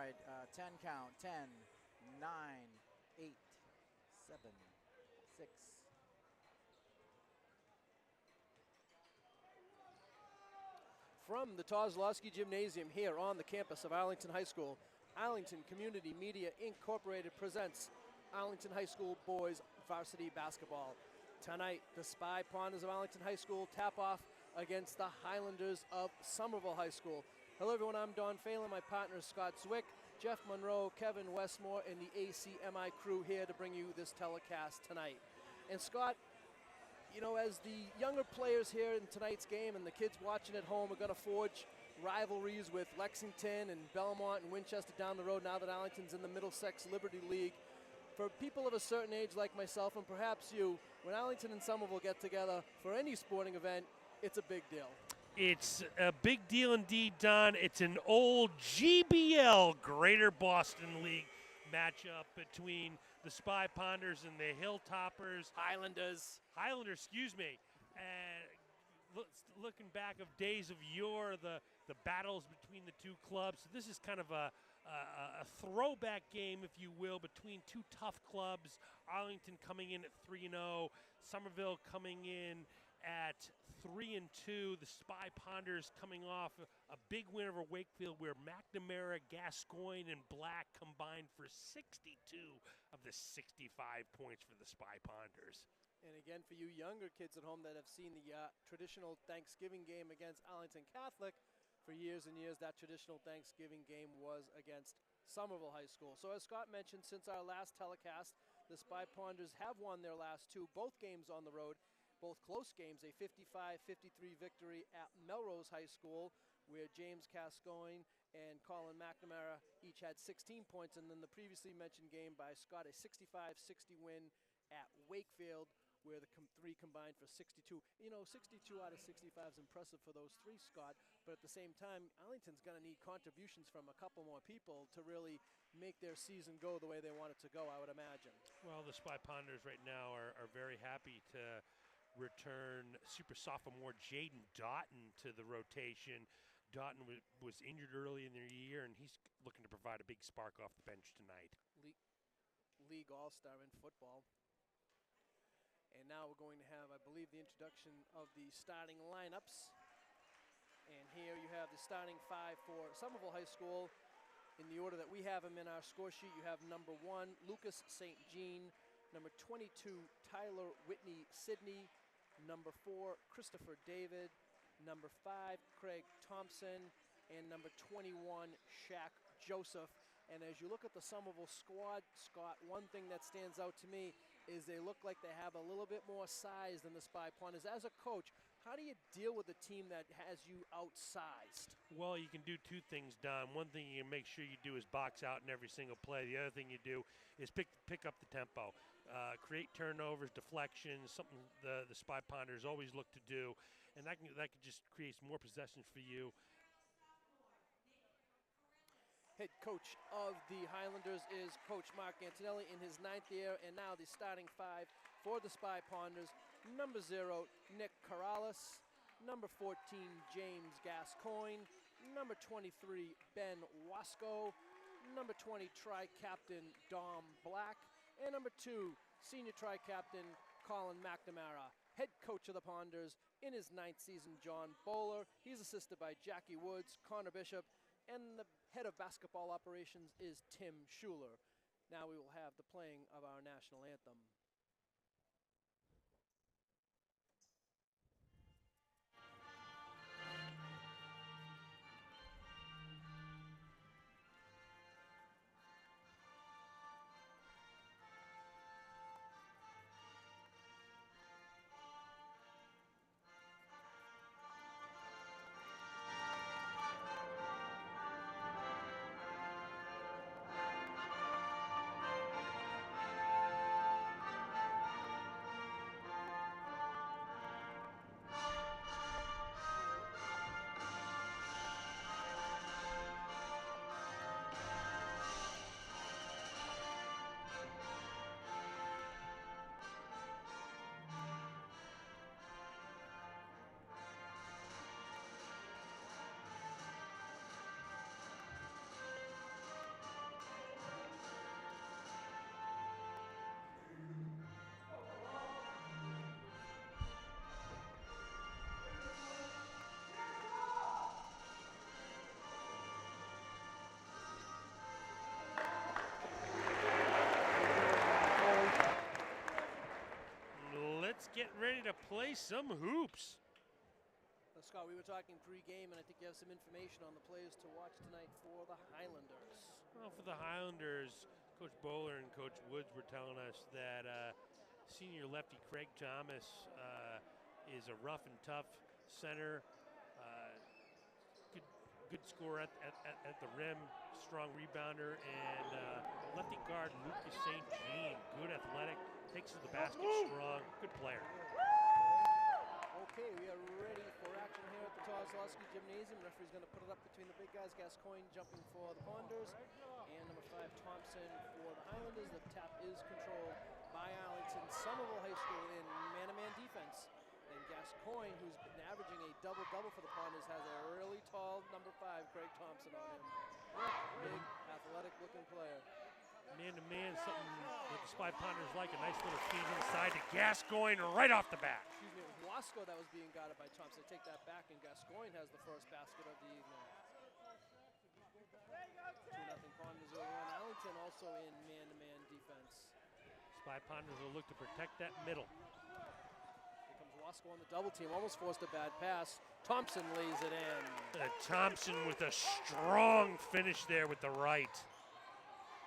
right, 10 count. 10, 9, 8, 7, 6. From the Kozlowski Gymnasium here on the campus of Arlington High School, Arlington Community Media Incorporated presents Arlington High School boys varsity basketball. Tonight, the Spy Ponders of Arlington High School tap off against the Highlanders of Somerville High School. Hello everyone, I'm Don Phelan, my partner is Scott Zwick, Jeff Munro, Kevin Wetmore, and the ACMI crew here to bring you this telecast tonight. And Scott, you know, as the younger players here in tonight's game and the kids watching at home are going to forge rivalries with Lexington and Belmont and Winchester down the road now that Arlington's in the Middlesex Liberty League. For people of a certain age like myself and perhaps you, when Arlington and Somerville get together for any sporting event, it's a big deal. It's a big deal indeed, Don. It's an old GBL, Greater Boston League matchup between the Spy Ponders and the Hilltoppers. Highlanders, excuse me. Looking back of days of yore, the battles between the two clubs. So this is kind of a throwback game, if you will, between two tough clubs. Arlington coming in at 3-0, Somerville coming in at 3-2. The Spy Ponders coming off a big win over Wakefield, where McNamara, Gascoigne, and Black combined for 62 of the 65 points for the Spy Ponders. and again for you younger kids at home that have seen the traditional Thanksgiving game against Arlington Catholic, for years and years that traditional Thanksgiving game was against Somerville High School. So as Scott mentioned, since our last telecast, the Spy Ponders have won their last two, both games on the road. Both close games, a 55-53 victory at Melrose High School, where James Gascoigne and Colin McNamara each had 16 points, and then the previously mentioned game by Scott, a 65-60 win at Wakefield, where the three combined for 62. You know, 62 out of 65 is impressive for those three, Scott, but at the same time, Arlington's going to need contributions from a couple more people to really make their season go the way they want it to go, I would imagine. Well, the Spy Ponders right now are very happy to return super sophomore Jaden Doughton to the rotation. Doughton was injured early in the year, and he's looking to provide a big spark off the bench tonight. League All-Star in football. And now we're going to have, I believe, the introduction of the starting lineups. And here you have the starting five for Somerville High School. In the order that we have them in our score sheet, you have number 1, Lucas St. Jean. Number 22, Tyler Whitney Sidney. Number 4, Christopher David. Number 5, Craig Thompson. And number 21, Shaq Joseph. And as you look at the Somerville squad, Scott, one thing that stands out to me is they look like they have a little bit more size than the Spy Ponders. As a coach, how do you deal with a team that has you outsized? Well, you can do two things, Don. One thing you can make sure you do is box out in every single play. The other thing you do is pick up the tempo. Create turnovers, deflections, something the Spy Ponders always look to do, and that can just create more possessions for you. Head coach of the Highlanders is Coach Mark Antonelli in his 9th year, and now the starting five for the Spy Ponders. Number 0, Nick Corrales. Number 14, James Gascoigne. Number 23, Ben Wasco. Number 20, tri-captain Dom Black. And number 2, senior tri-captain Colin McNamara. Head coach of the Ponders in his 9th season, John Bowler. He's assisted by Jackie Woods, Connor Bishop, and the head of basketball operations is Tim Schuler. Now we will have the playing of our national anthem. getting ready to play some hoops. Scott, we were talking pre-game, and I think you have some information on the players to watch tonight for the Highlanders. Well, for the Highlanders, Coach Bowler and Coach Woods were telling us that senior lefty Craig Thomas is a rough and tough center, good scorer at the rim, strong rebounder, and lefty guard Lucas St. Jean, good athletic, takes to the basket strong, good player. Okay, we are ready for action here at the Kozlowski Gymnasium. Referee's going to put it up between the big guys. Gascoigne jumping for the Ponders, and number 5 Thompson for the Highlanders. The tap is controlled by Arlington. Somerville High School in man-to-man defense. And Gascoigne, who's been averaging a double-double for the Ponders, has a really tall number 5, Craig Thompson, on him. Big, athletic-looking player. Man-to-man, something that the Spy Ponders like, a nice little feed inside to Gascoigne right off the bat. Excuse me, it was Wasco that was being guarded by Thompson. Take that back, and Gascoigne has the first basket of the evening. 2-0 Ponders early on. Arlington also in man-to-man defense. Spy Ponders will look to protect that middle. Here comes Wasco on the double team. Almost forced a bad pass. Thompson lays it in. Thompson with a strong finish there with the right.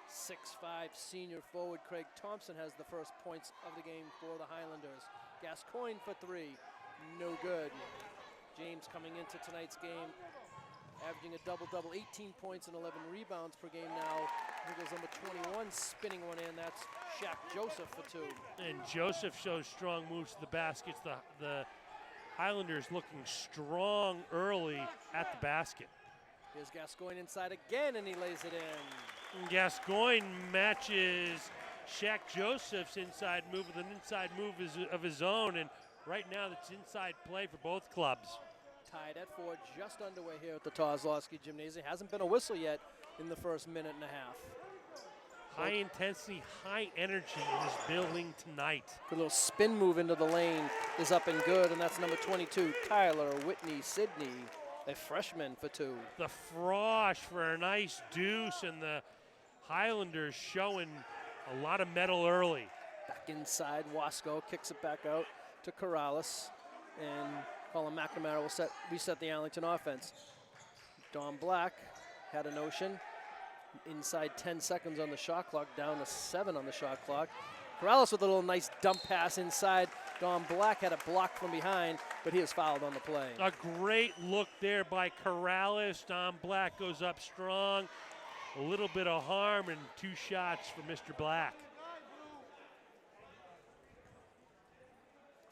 6'5" senior forward Craig Thompson has the first points of the game for the Highlanders. Gascoigne for 3, no good. James coming into tonight's game, averaging a double-double, 18 points and 11 rebounds per game now. Here goes number 21 spinning one in. That's Shaq Joseph for 2. And Joseph shows strong moves to the baskets. The Highlanders looking strong early at the basket. Here's Gascoigne inside again, and he lays it in. And Gascoigne matches Shaq Joseph's inside move with an inside move of his own, and right now it's inside play for both clubs. Tied at 4, just underway here at the Kozlowski Gymnasium. Hasn't been a whistle yet in the first minute and a half. High intensity, high energy in this building tonight. The little spin move into the lane is up and good, and that's number 22, Tyler Whitney Sidney, a freshman for 2. The Frosh for a nice deuce, and the Highlanders showing a lot of mettle early. Back inside, Wasco kicks it back out to Corrales, and Colin McNamara will reset the Arlington offense. Don Black had a notion. Inside 10 seconds on the shot clock, down to 7 on the shot clock. Corrales with a little nice dump pass inside. Don Black had a block from behind, but he is fouled on the play. A great look there by Corrales. Don Black goes up strong. A little bit of harm and 2 shots for Mr. Black.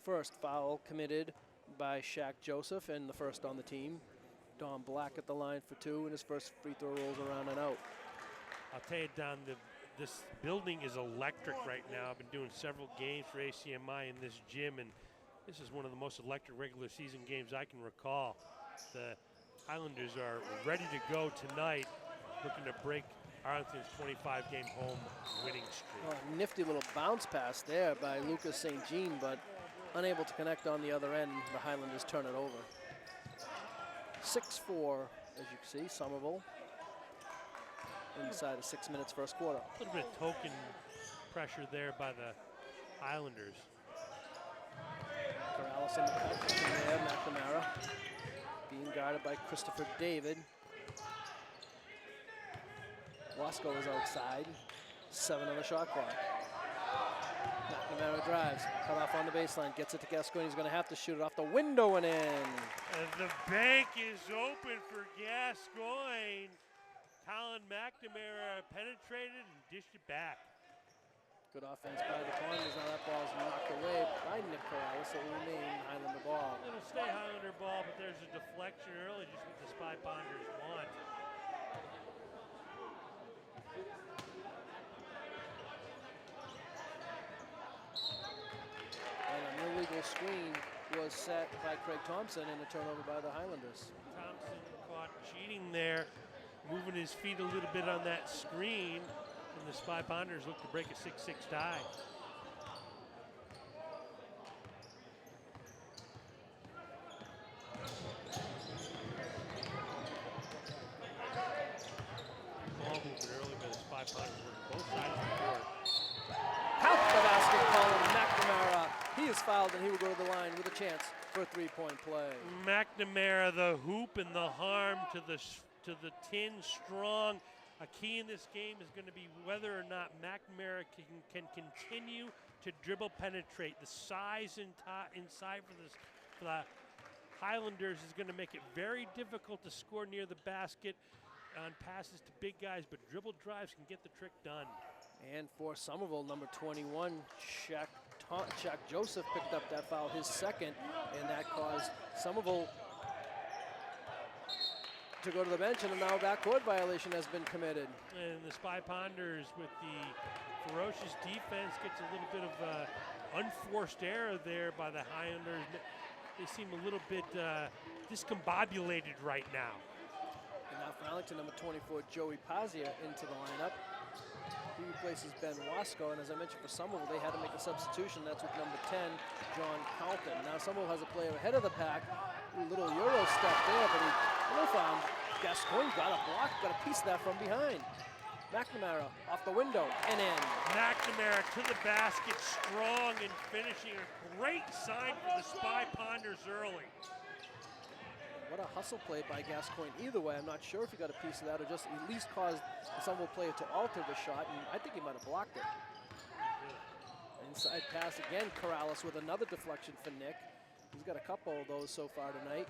First foul committed by Shaq Joseph, and the first on the team. Don Black at the line for 2, and his first free throw rolls around and out. I'll tell you, Don, this building is electric right now. I've been doing several games for ACMI in this gym, and this is one of the most electric regular season games I can recall. The Highlanders are ready to go tonight, looking to break Arlington's 25-game home winning streak. Oh, nifty little bounce pass there by Lucas St. Jean, but unable to connect on the other end. The Highlanders turn it over. 6-4, as you can see, Somerville. Inside of 6 minutes first quarter. A little bit of token pressure there by the Highlanders. Corrales in the cut there, McNamara being guarded by Christopher David. Wasco is outside, 7 on the shot clock. McNamara drives, cut off on the baseline, gets it to Gascoigne. He's going to have to shoot it off the window and in. And the bank is open for Gascoigne. Colin McNamara penetrated and dished it back. Good offense by the Ponders. Now that ball is knocked away by Nick Corrales. It will remain Highlander ball. It'll stay Highlander ball, but there's a deflection early, just what the Spy Ponders want. And an illegal screen was set by Craig Thompson and a turnover by the Highlanders. Thompson caught cheating there, moving his feet a little bit on that screen, and the Spy Ponders look to break a 6-6 tie. Ball moving early by the Spy Ponders, both sides of the court. Count the basket, Colin McNamara. He is fouled, and he will go to the line with a chance for a three-point play. McNamara, the hoop and the harm to the tin strong. A key in this game is going to be whether or not McNamara can continue to dribble penetrate. The size inside for the Highlanders is going to make it very difficult to score near the basket on passes to big guys, but dribble drives can get the trick done. And for Somerville, number 21, Shaq Joseph picked up that foul, his second, and that caused Somerville to go to the bench, and a now backcourt violation has been committed. And the Spy Ponders, with the ferocious defense, gets a little bit of unforced error there by the Highlanders. They seem a little bit discombobulated right now. And now for Arlington, number 24, Joey Pazia into the lineup. He replaces Ben Wasco, and as I mentioned for Somerville, they had to make a substitution. That's with number 10, John Calton. Now Somerville has a player ahead of the pack. A little Euro step there, but he found Gascoigne got a block, got a piece of that from behind. McNamara off the window and in. McNamara to the basket, strong and finishing. A great sign for the Spy Ponders early. What a hustle play by Gascoigne. Either way, I'm not sure if he got a piece of that or just at least caused the Somerville player to alter the shot, and I think he might have blocked it. Inside pass again, Corrales with another deflection for Nick. He's got a couple of those so far tonight.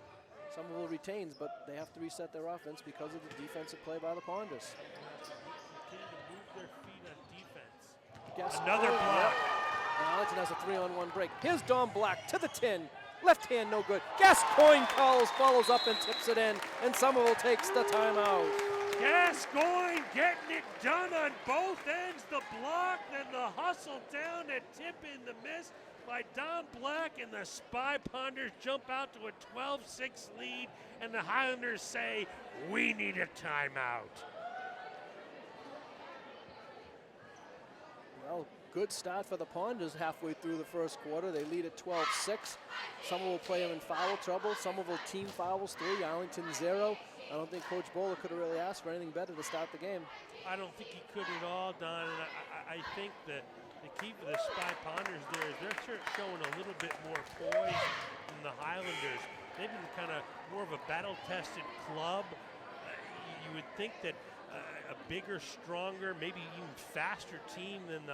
Somerville retains, but they have to reset their offense because of the defensive play by the Ponders. Continue to move their feet on defense. Another block. And Arlington has a 3-on-1 break. Here's Don Black to the tin. Left hand no good. Gascoigne follows up and tips it in, and Somerville takes the timeout. Gascoigne getting it done on both ends. The block, then the hustle down to tip in the miss by Don Black, and the Spy Ponders jump out to a 12-6 lead, and the Highlanders say, we need a timeout. Well, good start for the Ponders halfway through the first quarter. They lead at 12-6. Somerville player in foul trouble. Somerville team fouls 3, Arlington 0. I don't think Coach Bowler could have really asked for anything better to start the game. I don't think he could at all, Don, and I think that the key for the Spy Ponders there is they're showing a little bit more poise than the Highlanders. They've been kind of more of a battle-tested club. You would think that a bigger, stronger, maybe even faster team than the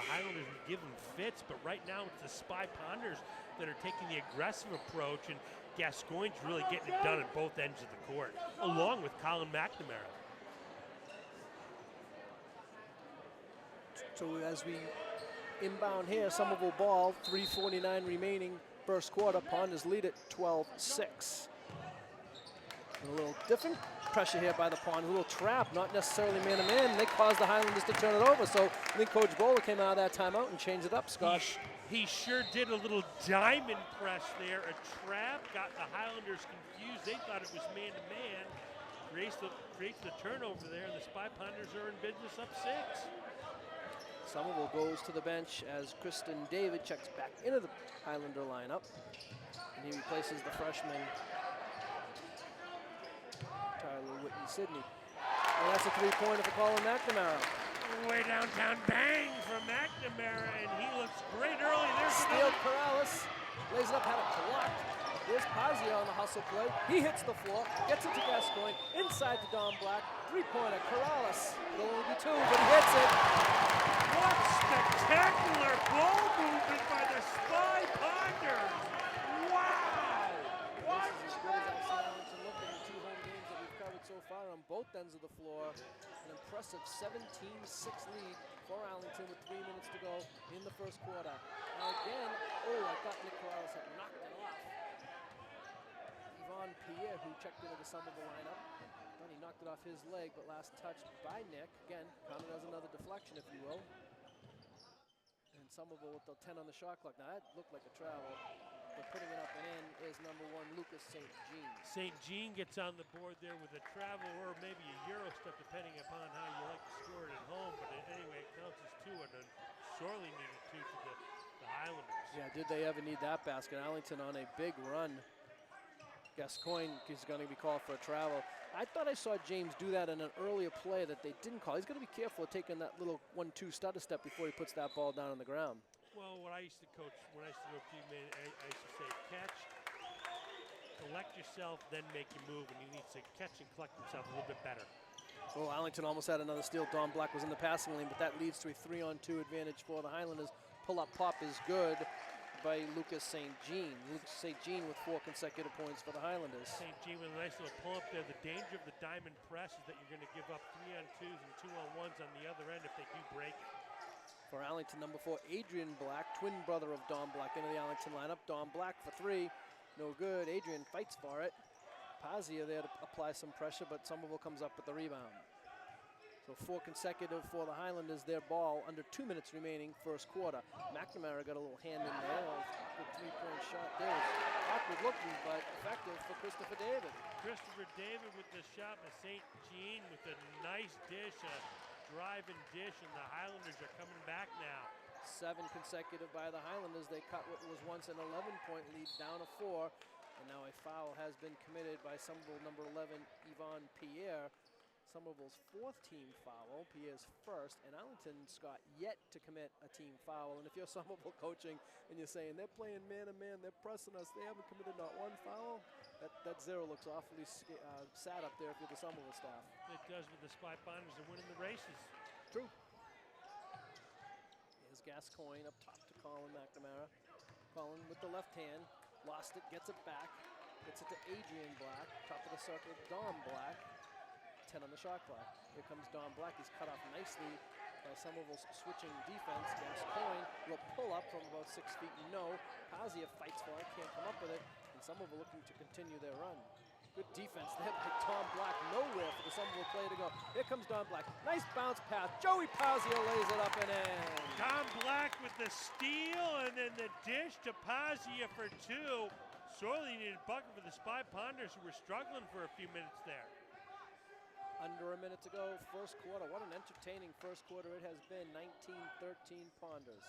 Highlanders would give them fits, but right now it's the Spy Ponders that are taking the aggressive approach, and Gascoigne's really getting it done at both ends of the court, along with Colin McNamara. So as we inbound here, Somerville ball, 3:49 remaining first quarter. Ponders lead at 12-6. A little different pressure here by the Ponders, a little trap, not necessarily man-to-man. They caused the Highlanders to turn it over, so I think Coach Bowler came out of that timeout and changed it up, Scott. He sure did a little diamond press there, a trap, got the Highlanders confused. They thought it was man-to-man. Creates the turnover there, and the Spy Ponders are in business up 6. Somerville goes to the bench as Kristen David checks back into the Highlander lineup, and he replaces the freshman Tyler Whitney-Sydney. And that's a three-pointer for Colin McNamara. Way downtown, bang from McNamara, and he looks great early. There's Steal Corrales, lays it up, had it blocked. Here's Pazia on the hustle play. He hits the floor, gets it to Gascoigne, inside to Don Black. Three-pointer, Corrales. It'll only be 2, but he hits it. What spectacular ball movement by the Spy Ponders. Wow! What? This is as good as I've seen Arlington look in the 2 home games that we've covered so far on both ends of the floor. An impressive 17-6 lead for Arlington with 3 minutes to go in the first quarter. Now again, I thought Nick Corrales had knocked it off. Yvonne Pierre, who checked into the Somerville lineup, thought he knocked it off his leg, but last touched by Nick. Again, counted as another deflection, if you will. And Somerville with the 10 on the shot clock. Now that looked like a travel, but putting it up and in is number 1, Lucas St. Jean. St. Jean gets on the board there with a travel or maybe a Euro step, depending upon how you like to score it at home. But anyway, it counts as 2, and sorely needed 2 for the Highlanders. Yeah, did they ever need that basket? Arlington on a big run. Gascoigne is going to be called for a travel. I thought I saw James do that in an earlier play that they didn't call. He's going to be careful of taking that little 1-2 stutter step before he puts that ball down on the ground. Well, what I used to coach when I used to go to man, I used to say, catch, collect yourself, then make your move, and he needs to catch and collect himself a little bit better. Oh, Arlington almost had another steal. Don Black was in the passing lane, but that leads to a 3-on-2 advantage for the Highlanders. Pull-up pop is good by Lucas St. Jean. Lucas St. Jean with 4 consecutive points for the Highlanders. St. Jean with a nice little pull-up there. The danger of the diamond press is that you're going to give up 3-on-2s and 2-on-1s on the other end if they do break it. For Arlington, number 4, Adrian Black, twin brother of Don Black, into the Arlington lineup. Don Black for 3, no good. Adrian fights for it. Pazia there to apply some pressure, but Somerville comes up with the rebound. So 4 consecutive for the Highlanders. Their ball under 2 minutes remaining, first quarter. McNamara got a little hand in there. Good 3-point shot there. Awkward looking, but effective for Christopher David. Christopher David with the shot, and St. Jean with a nice dish, a driving dish, and the Highlanders are coming back now. 7 consecutive by the Highlanders. They cut what was once an 11-point lead down to 4. And now a foul has been committed by Somerville number 11, Yvonne Pierre. Somerville's 4th team foul, Pierre's 1st, and Arlington's got yet to commit a team foul. And if you're Somerville coaching and you're saying they're playing man-to-man, they're pressing us, they haven't committed not one foul, that 0 looks awfully sad up there if you're the Somerville staff. It does with the Spy Bonders are winning the races. True. Here's Gascoigne up top to Colin McNamara. Colin with the left hand. Lost it, gets it back, gets it to Adrian Black, top of the circle, Don Black, 10 on the shot clock. Here comes Don Black, he's cut off nicely by Somerville's switching defense. Gascoigne will pull up from about 6 feet, no. Pazia fights for it, can't come up with it, and Somerville looking to continue their run. Good defense there by Don Black, nowhere for the Somerville player to go. Here comes Don Black, nice bounce pass, Joey Pazia lays it up and in. Don Black with the steal, and then the dish to Pazia for 2. Sorely needed bucket for the Spy Ponders, who were struggling for a few minutes there. Under a minute to go, first quarter. What an entertaining first quarter it has been. 19-13 Ponders.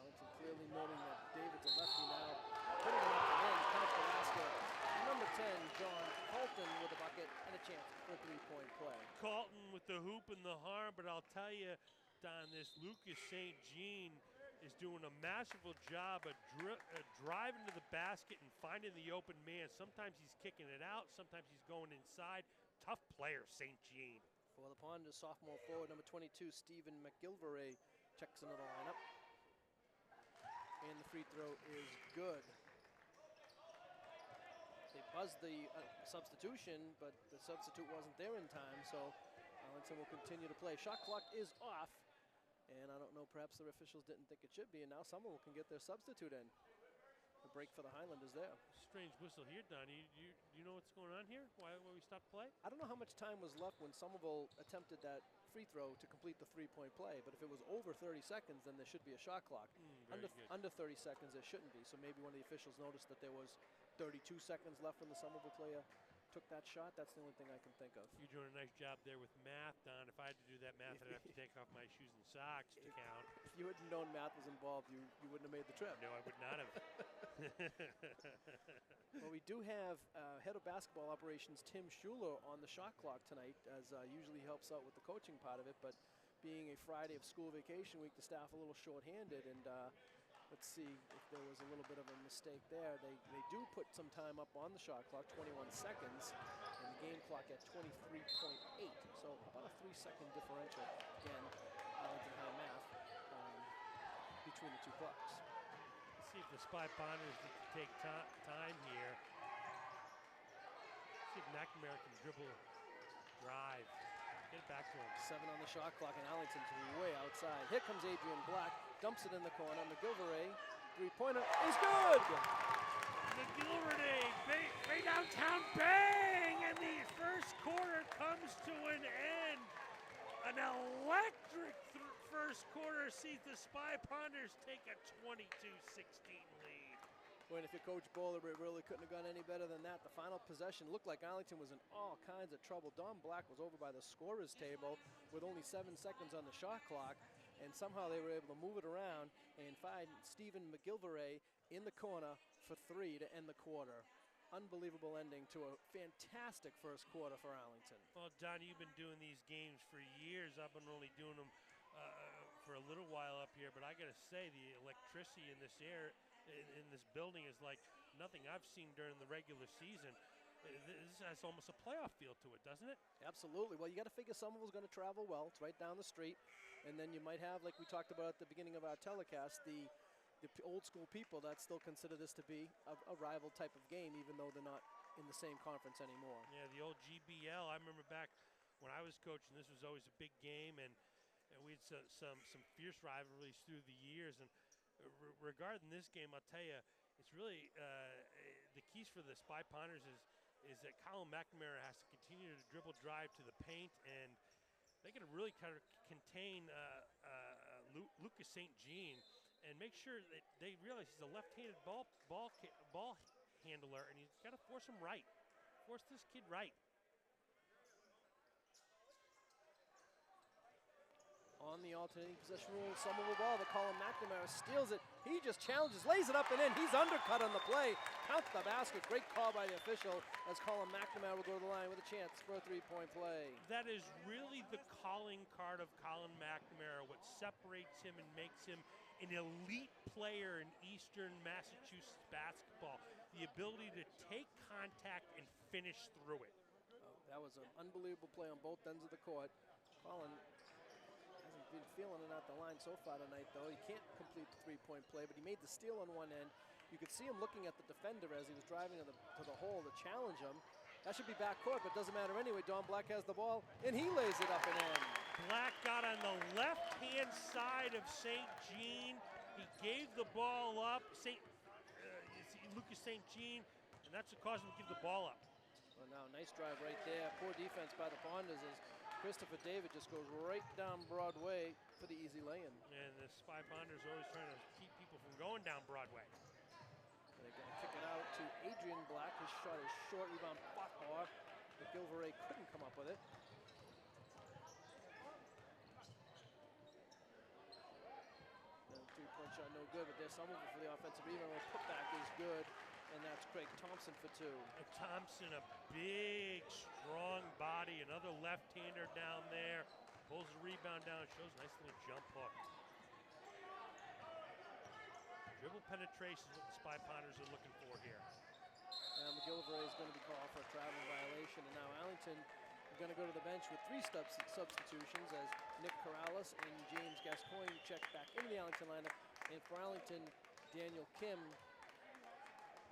Arlington clearly noting that David's a lefty now. Putting it up and in, count the basket. Number 10, John Colton with a bucket and a chance for a 3-point play. Colton with the hoop and the harm, but I'll tell you, Don, this Lucas St. Jean is doing a masterful job of driving to the basket and finding the open man. Sometimes he's kicking it out, sometimes he's going inside. Tough player, St. Jean. For the Ponders, sophomore forward, number 22, Stephen McGilvray checks into the lineup. And the free throw is good. They buzzed the substitution, but the substitute wasn't there in time, so Arlington will continue to play. Shot clock is off. And I don't know, perhaps the officials didn't think it should be, and now Somerville can get their substitute in. The break for the Highlanders there. Strange whistle here, Don. You know what's going on here? Why we stopped play? I don't know how much time was left when Somerville attempted that free throw to complete the 3-point play, but if it was over 30 seconds, then there should be a shot clock. Under 30 seconds, there shouldn't be, so maybe one of the officials noticed that there was 32 seconds left when the Somerville player took that shot. That's the only thing I can think of. You're doing a nice job there with math, Don. If I had to do that math, I'd have to take off my shoes and socks to count. If you had known math was involved, you wouldn't have made the trip. No, I would not have. Well, we do have head of basketball operations Tim Schuler on the shot clock tonight, as usually helps out with the coaching part of it, but being a Friday of school vacation week, the staff a little short-handed, and let's see if there was a little bit of a mistake there. They do put some time up on the shot clock, 21 seconds, and the game clock at 23.8. So about a 3-second differential. Again, Arlington High math between the two clocks. Let's see if the Spy Bonders need to take time here. See if McNamara can dribble, drive. Get it back to him. 7 on the shot clock, and Arlington's way outside. Here comes Adrian Black, dumps it in the corner. McGilvray, 3-pointer is good! McGilvray, way downtown, bang! And the first quarter comes to an end. An electric first quarter sees the Spy Ponders take a 22-16 lead. When if you're Coach Bowler, it really couldn't have gone any better than that. The final possession looked like Arlington was in all kinds of trouble. Don Black was over by the scorer's table with only 7 seconds on the shot clock, and somehow they were able to move it around and find Stephen McGilvray in the corner for 3 to end the quarter. unbelievable ending to a fantastic first quarter for Arlington. Well, Don, you've been doing these games for years. I've been only doing them for a little while up here, but I got to say the electricity in this air, in this building is like nothing I've seen during the regular season. This has almost a playoff feel to it, doesn't it? Absolutely. Well, you got to figure Somerville's going to travel well. It's right down the street. And then you might have, like we talked about at the beginning of our telecast, the old school people that still consider this to be a rival type of game, even though they're not in the same conference anymore. Yeah, the old GBL. I remember back when I was coaching, this was always a big game, and we had some fierce rivalries through the years. And regarding this game, I'll tell you, it's really the keys for the Spy Ponders is that Colin McNamara has to continue to dribble drive to the paint, and they got to really kind of contain Lucas St. Jean and make sure that they realize he's a left-handed ball handler, and he's got to force him right. Force this kid right. On the alternating possession rule, Somerville ball, but Colin McNamara steals it. He just challenges, lays it up and in. He's undercut on the play. Counts the basket. Great call by the official as Colin McNamara will go to the line with a chance for a three-point play. That is really the calling card of Colin McNamara, what separates him and makes him an elite player in Eastern Massachusetts basketball. The ability to take contact and finish through it. Oh, that was an unbelievable play on both ends of the court. Colin hasn't been feeling it at the line so far tonight, though. He can't complete the three-point play, but he made the steal on one end. You could see him looking at the defender as he was driving to the hole to challenge him. That should be backcourt, but it doesn't matter anyway. Don Black has the ball, and he lays it up and in. Black got on the left-hand side of St. Jean. He gave the ball up, Lucas St. Jean, and that's what caused him to give the ball up. Well, now, nice drive right there. Poor defense by the Ponders as Christopher David just goes right down Broadway for the easy lay-in. And the Spy Ponders are always trying to keep people from going down Broadway. They're going to kick it out to Adrian Black. His shot is short, rebound Butler. McGilvray couldn't come up with it. And three-point shot no good, but there's Somerville for the offensive rebound. The putback is good, and that's Craig Thompson for two. Thompson, a big, strong body, another left-hander down there. Pulls the rebound down, shows a nice little jump hook. Dribble penetration is what the Spy Ponders are looking for here. Now McGilvray is going to be called for a traveling violation, and now Arlington is going to go to the bench with three substitutions as Nick Corrales and James Gascoigne check back into the Arlington lineup. And for Arlington, Daniel Kim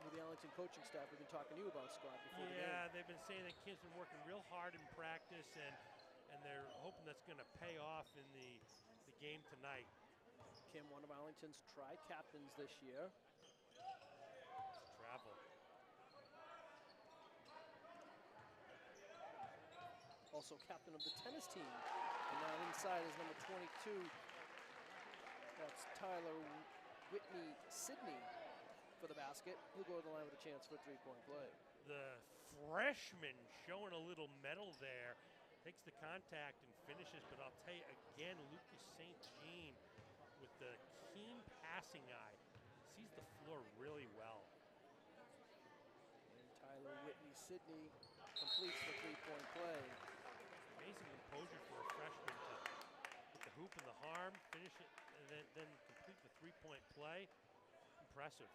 with the Arlington coaching staff. We've been talking to you about, Scott, before the game. Yeah, they've been saying that Kim's been working real hard in practice, and they're hoping that's going to pay off in the game tonight. Kim, one of Arlington's tri-captains this year. Travel. Also captain of the tennis team. And now inside is number 22. That's Tyler Whitney Sidney for the basket. He'll go to the line with a chance for a three-point play. The freshman showing a little mettle there. Takes the contact and finishes, but I'll tell you again, Lucas St. Jean with the keen passing eye. Sees the floor really well. And Tyler Whitney Sidney completes the three-point play. Amazing composure for a freshman to hit the hoop and the arm, finish it, and then complete the three-point play. Impressive.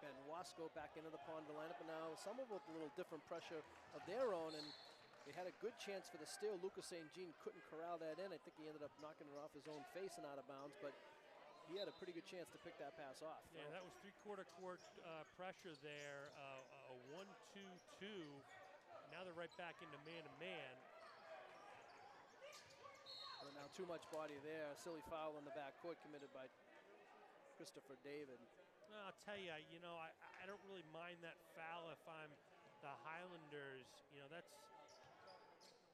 Ben Wasco back into the Ponder lineup, and now Somerville with a little different pressure of their own, and they had a good chance for the steal. Lucas St. Jean couldn't corral that in. I think he ended up knocking it off his own face and out of bounds, but he had a pretty good chance to pick that pass off. Yeah, that was three-quarter court pressure there, a 1-2-2. Now they're right back into man-to-man. But now too much body there. A silly foul in the backcourt committed by Christopher David. Well, I'll tell you, I don't really mind that foul if I'm the Highlanders.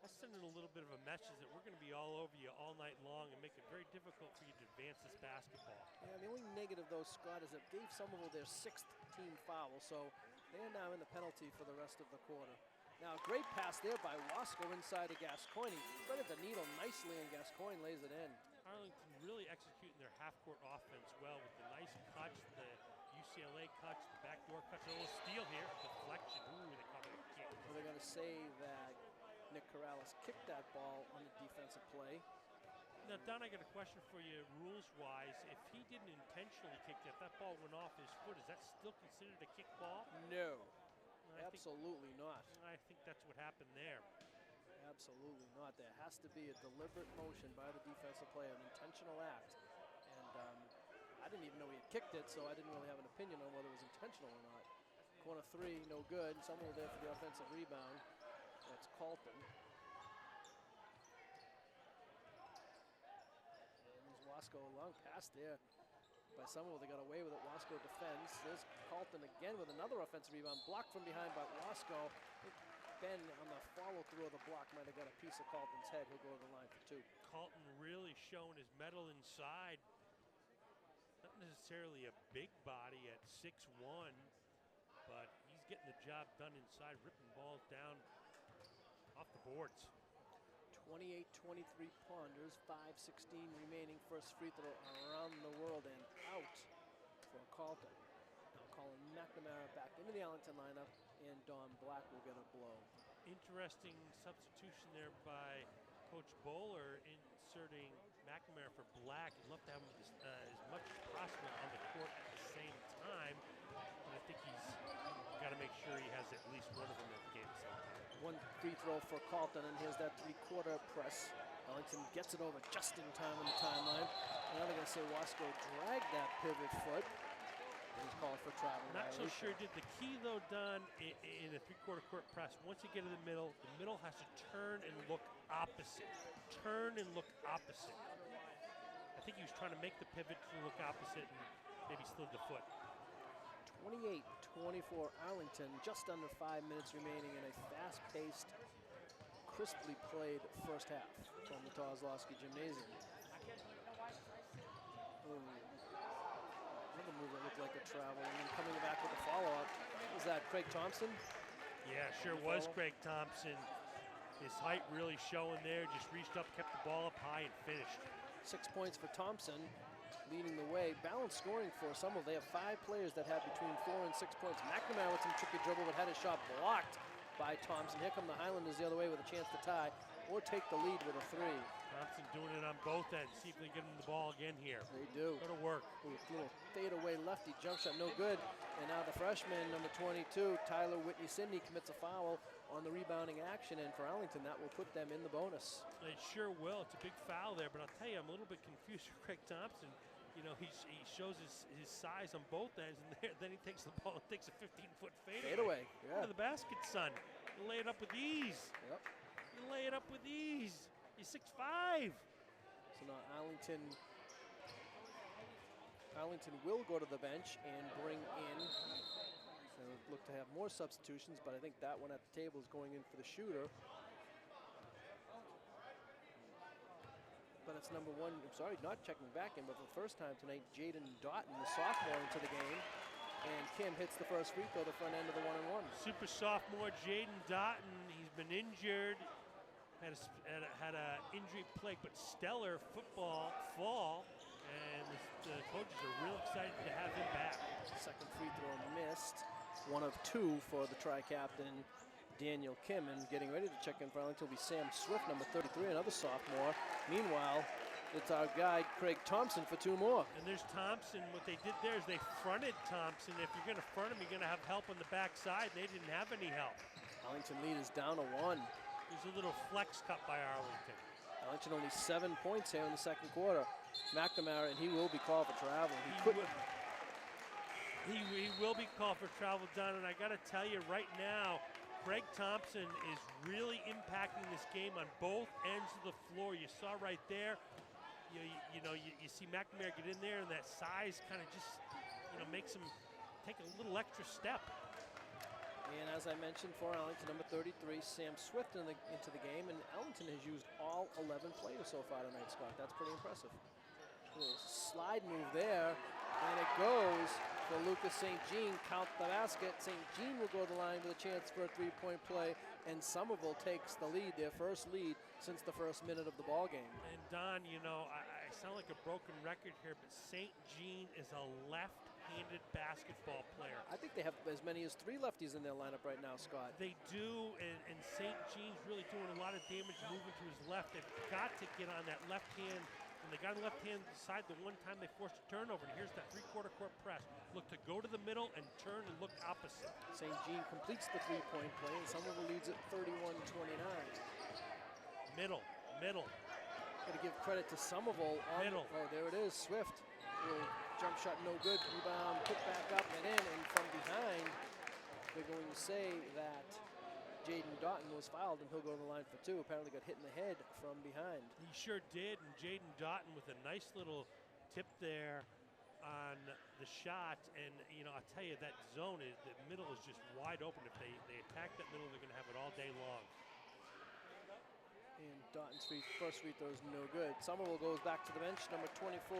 That's sending a little bit of a message that we're going to be all over you all night long and make it very difficult for you to advance this basketball. Yeah, the only negative, though, Scott, is it gave Somerville their 6th team foul, so they are now in the penalty for the rest of the quarter. Now, great pass there by Wasco inside of Gascoigne. He threaded the needle nicely, and Gascoigne lays it in. Arlington really executing their half-court offense well with the nice cuts, the use UCLA cuts, the backdoor cuts, a little steal here, deflection. Ooh, they caught it. So they're going to say that Nick Corrales kicked that ball on the defensive play. Now, Don, I got a question for you, rules-wise. If he didn't intentionally kick that, that ball went off his foot, is that still considered a kick ball? No, I absolutely not. I think that's what happened there. Absolutely not. There has to be a deliberate motion by the defensive player, an intentional act. And I didn't even know he had kicked it, so I didn't really have an opinion on whether it was intentional or not. Corner three, no good. Someone there for the offensive rebound. That's Carlton. Wasco, a long pass there by Somerville. They got away with it. Wasco defends. There's Carlton again with another offensive rebound. Blocked from behind by Wasco. Ben on the follow-through of the block might have got a piece of Carlton's head. He'll go to the line for two. Carlton really showing his mettle inside. Not necessarily a big body at 6'1", but he's getting the job done inside, ripping balls down off the boards. 28-23 Ponders, 5:16 remaining. First free throw around the world and out for Carlton. Now Colin McNamara back into the Arlington lineup, and Don Black will get a blow. Interesting substitution there by Coach Bowler, inserting McNamara for Black. He'd love to have him as much as possible on the court at the same time, but I think he's got to make sure he has at least one of them at the game at the same time. One free throw for Carlton, and here's that three-quarter press. Arlington gets it over just in time on the timeline. Now they're going to say Wasco dragged that pivot foot. And he's called for travel. Not so sure did. The key, though, Don, in a three-quarter court press, once you get in the middle has to turn and look opposite. Turn and look opposite. I think he was trying to make the pivot to look opposite and maybe slid the foot. 28-24 Arlington, just under 5 minutes remaining in a fast-paced, crisply played first half from the Kozlowski Gymnasium. Another move that looked like a travel, and then coming back with a follow-up. Was that Craig Thompson? Yeah, sure was Craig Thompson. His height really showing there, just reached up, kept the ball up high, and finished. 6 points for Thompson, leading the way. Balanced scoring for Somerville. They have 5 players that have between 4 and 6 points. McNamara with some tricky dribble, but had his shot blocked by Thompson. Here come the Highlanders the other way with a chance to tie or take the lead with a 3. Thompson doing it on both ends. See if they get him the ball again here. They do. Go to work. Ooh, little fadeaway lefty jump shot, no good. And now the freshman, number 22, Tyler Whitney-Sidney, commits a foul on the rebounding action, and for Arlington, that will put them in the bonus. It sure will. It's a big foul there, but I'll tell you, I'm a little bit confused with Craig Thompson. You know, he shows his size on both ends, and then he takes the ball and takes a 15-foot fadeaway. Yeah. Go to the basket, son. You lay it up with ease. Yep. You lay it up with ease. You're 6'5". So now Arlington will go to the bench and bring in, so look to have more substitutions, but I think that one at the table is going in for the shooter. But it's number 1, I'm sorry, not checking back in, but for the first time tonight, Jaden Doughton, the sophomore, into the game. And Kim hits the first free throw, the front end of the 1-and-1. Super sophomore Jaden Doughton. He's been injured, had a injury plague, but stellar football fall. And the coaches are real excited to have him back. Second free throw missed. 1 of 2 for the tri-captain, Daniel Kim. And getting ready to check in for Arlington will be Sam Swift, number 33, another sophomore. Meanwhile, it's our guy, Craig Thompson, for 2 more. And there's Thompson. What they did there is they fronted Thompson. If you're going to front him, you're going to have help on the backside. They didn't have any help. Arlington lead is down to 1. There's a little flex cut by Arlington. Arlington only 7 points here in the second quarter. McNamara, and he will be called for travel. He will be called for travel, Don, and I got to tell you right now, Craig Thompson is really impacting this game on both ends of the floor. You saw right there, you see McNamara get in there, and that size kind of just, makes him take a little extra step. And as I mentioned for Arlington, number 33, Sam Swift into the game, and Arlington has used all 11 players so far tonight, Scott. That's pretty impressive. A little slide move there, and it goes for Lucas St. Jean. Count the basket. St. Jean will go to the line with a chance for a 3-point play, and Somerville takes the lead, their first lead since the first minute of the ball game. And Don, I sound like a broken record here, but St. Jean is a left left-handed basketball player. I think they have as many as 3 lefties in their lineup right now, Scott. They do, and St. Jean's really doing a lot of damage moving to his left. They've got to get on that left hand. When they got on the left-hand side, the one time they forced a turnover, and here's that three-quarter court press. Look to go to the middle and turn and look opposite. St. Jean completes the 3-point play, and Somerville leads at 31-29. Middle. Got to give credit to Somerville. Middle. Oh, there it is. Swift. Little jump shot, no good. Rebound, put back up and in, and from behind, they're going to say that Jaden Doughton was fouled, and he'll go to the line for 2. Apparently got hit in the head from behind. He sure did, and Jaden Doughton with a nice little tip there on the shot. And, you know, I'll tell you, that zone, the middle is just wide open. If they attack that middle, they're going to have it all day long. And Doughton's first free throw is no good. Somerville goes back to the bench. Number 24,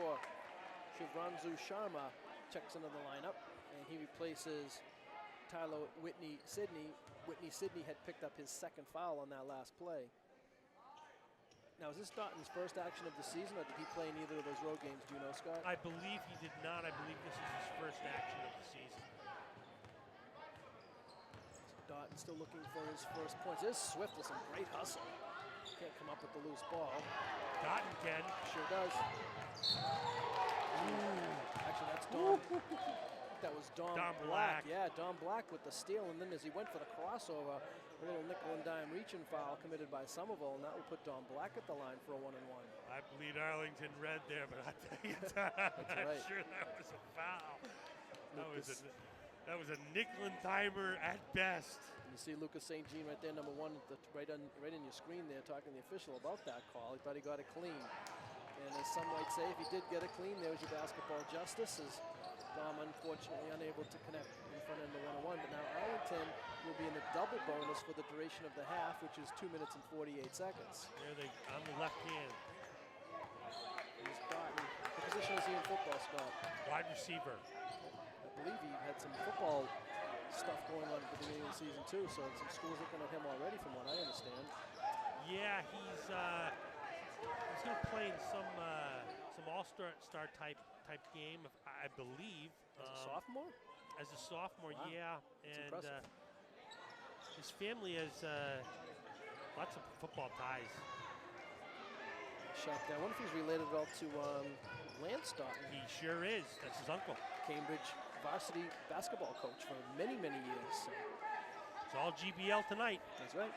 Shivranzu Sharma, checks into the lineup, and he replaces Tyler Whitney Sidney. Whitney Sidney had picked up his 2nd foul on that last play. Now, is this Doughton's first action of the season, or did he play in either of those road games? Do you know, Scott? I believe he did not. I believe this is his first action of the season. Doughton still looking for his first points. This is Swift with some great hustle. Can't come up with the loose ball. Doughton can. Sure does. Ooh. Actually, that's Don. That was Don Black. Yeah, Don Black with the steal, and then as he went for the crossover, a little nickel and dime reaching foul committed by Somerville, and that will put Don Black at the line for a 1-and-1. I bleed Arlington red there, but I tell you, I'm not sure that was a foul. That was a nickel and dimer at best. You see Lucas St. Jean right there, number 1, right in your screen there, talking to the official about that call. He thought he got it clean. And as some might say, if he did get it clean, there was your basketball justice. As Dom unfortunately unable to connect in front end of 1-1. But now Arlington will be in the double bonus for the duration of the half, which is 2 minutes and 48 seconds. There they on the left hand. He's gotten, what position is he in football, Scott? Wide receiver. I believe he had some football stuff going on at the beginning of the season too, so some schools looking at him already from what I understand. Yeah, he's going to play in some all-star type game, I believe. As a sophomore? As a sophomore, wow. Yeah. That's and his family has lots of football ties. Shot down. I wonder if he's related at all to Lance Doughton. He sure is. That's his uncle. Cambridge varsity basketball coach for many, many years. So. It's all GBL tonight. That's right.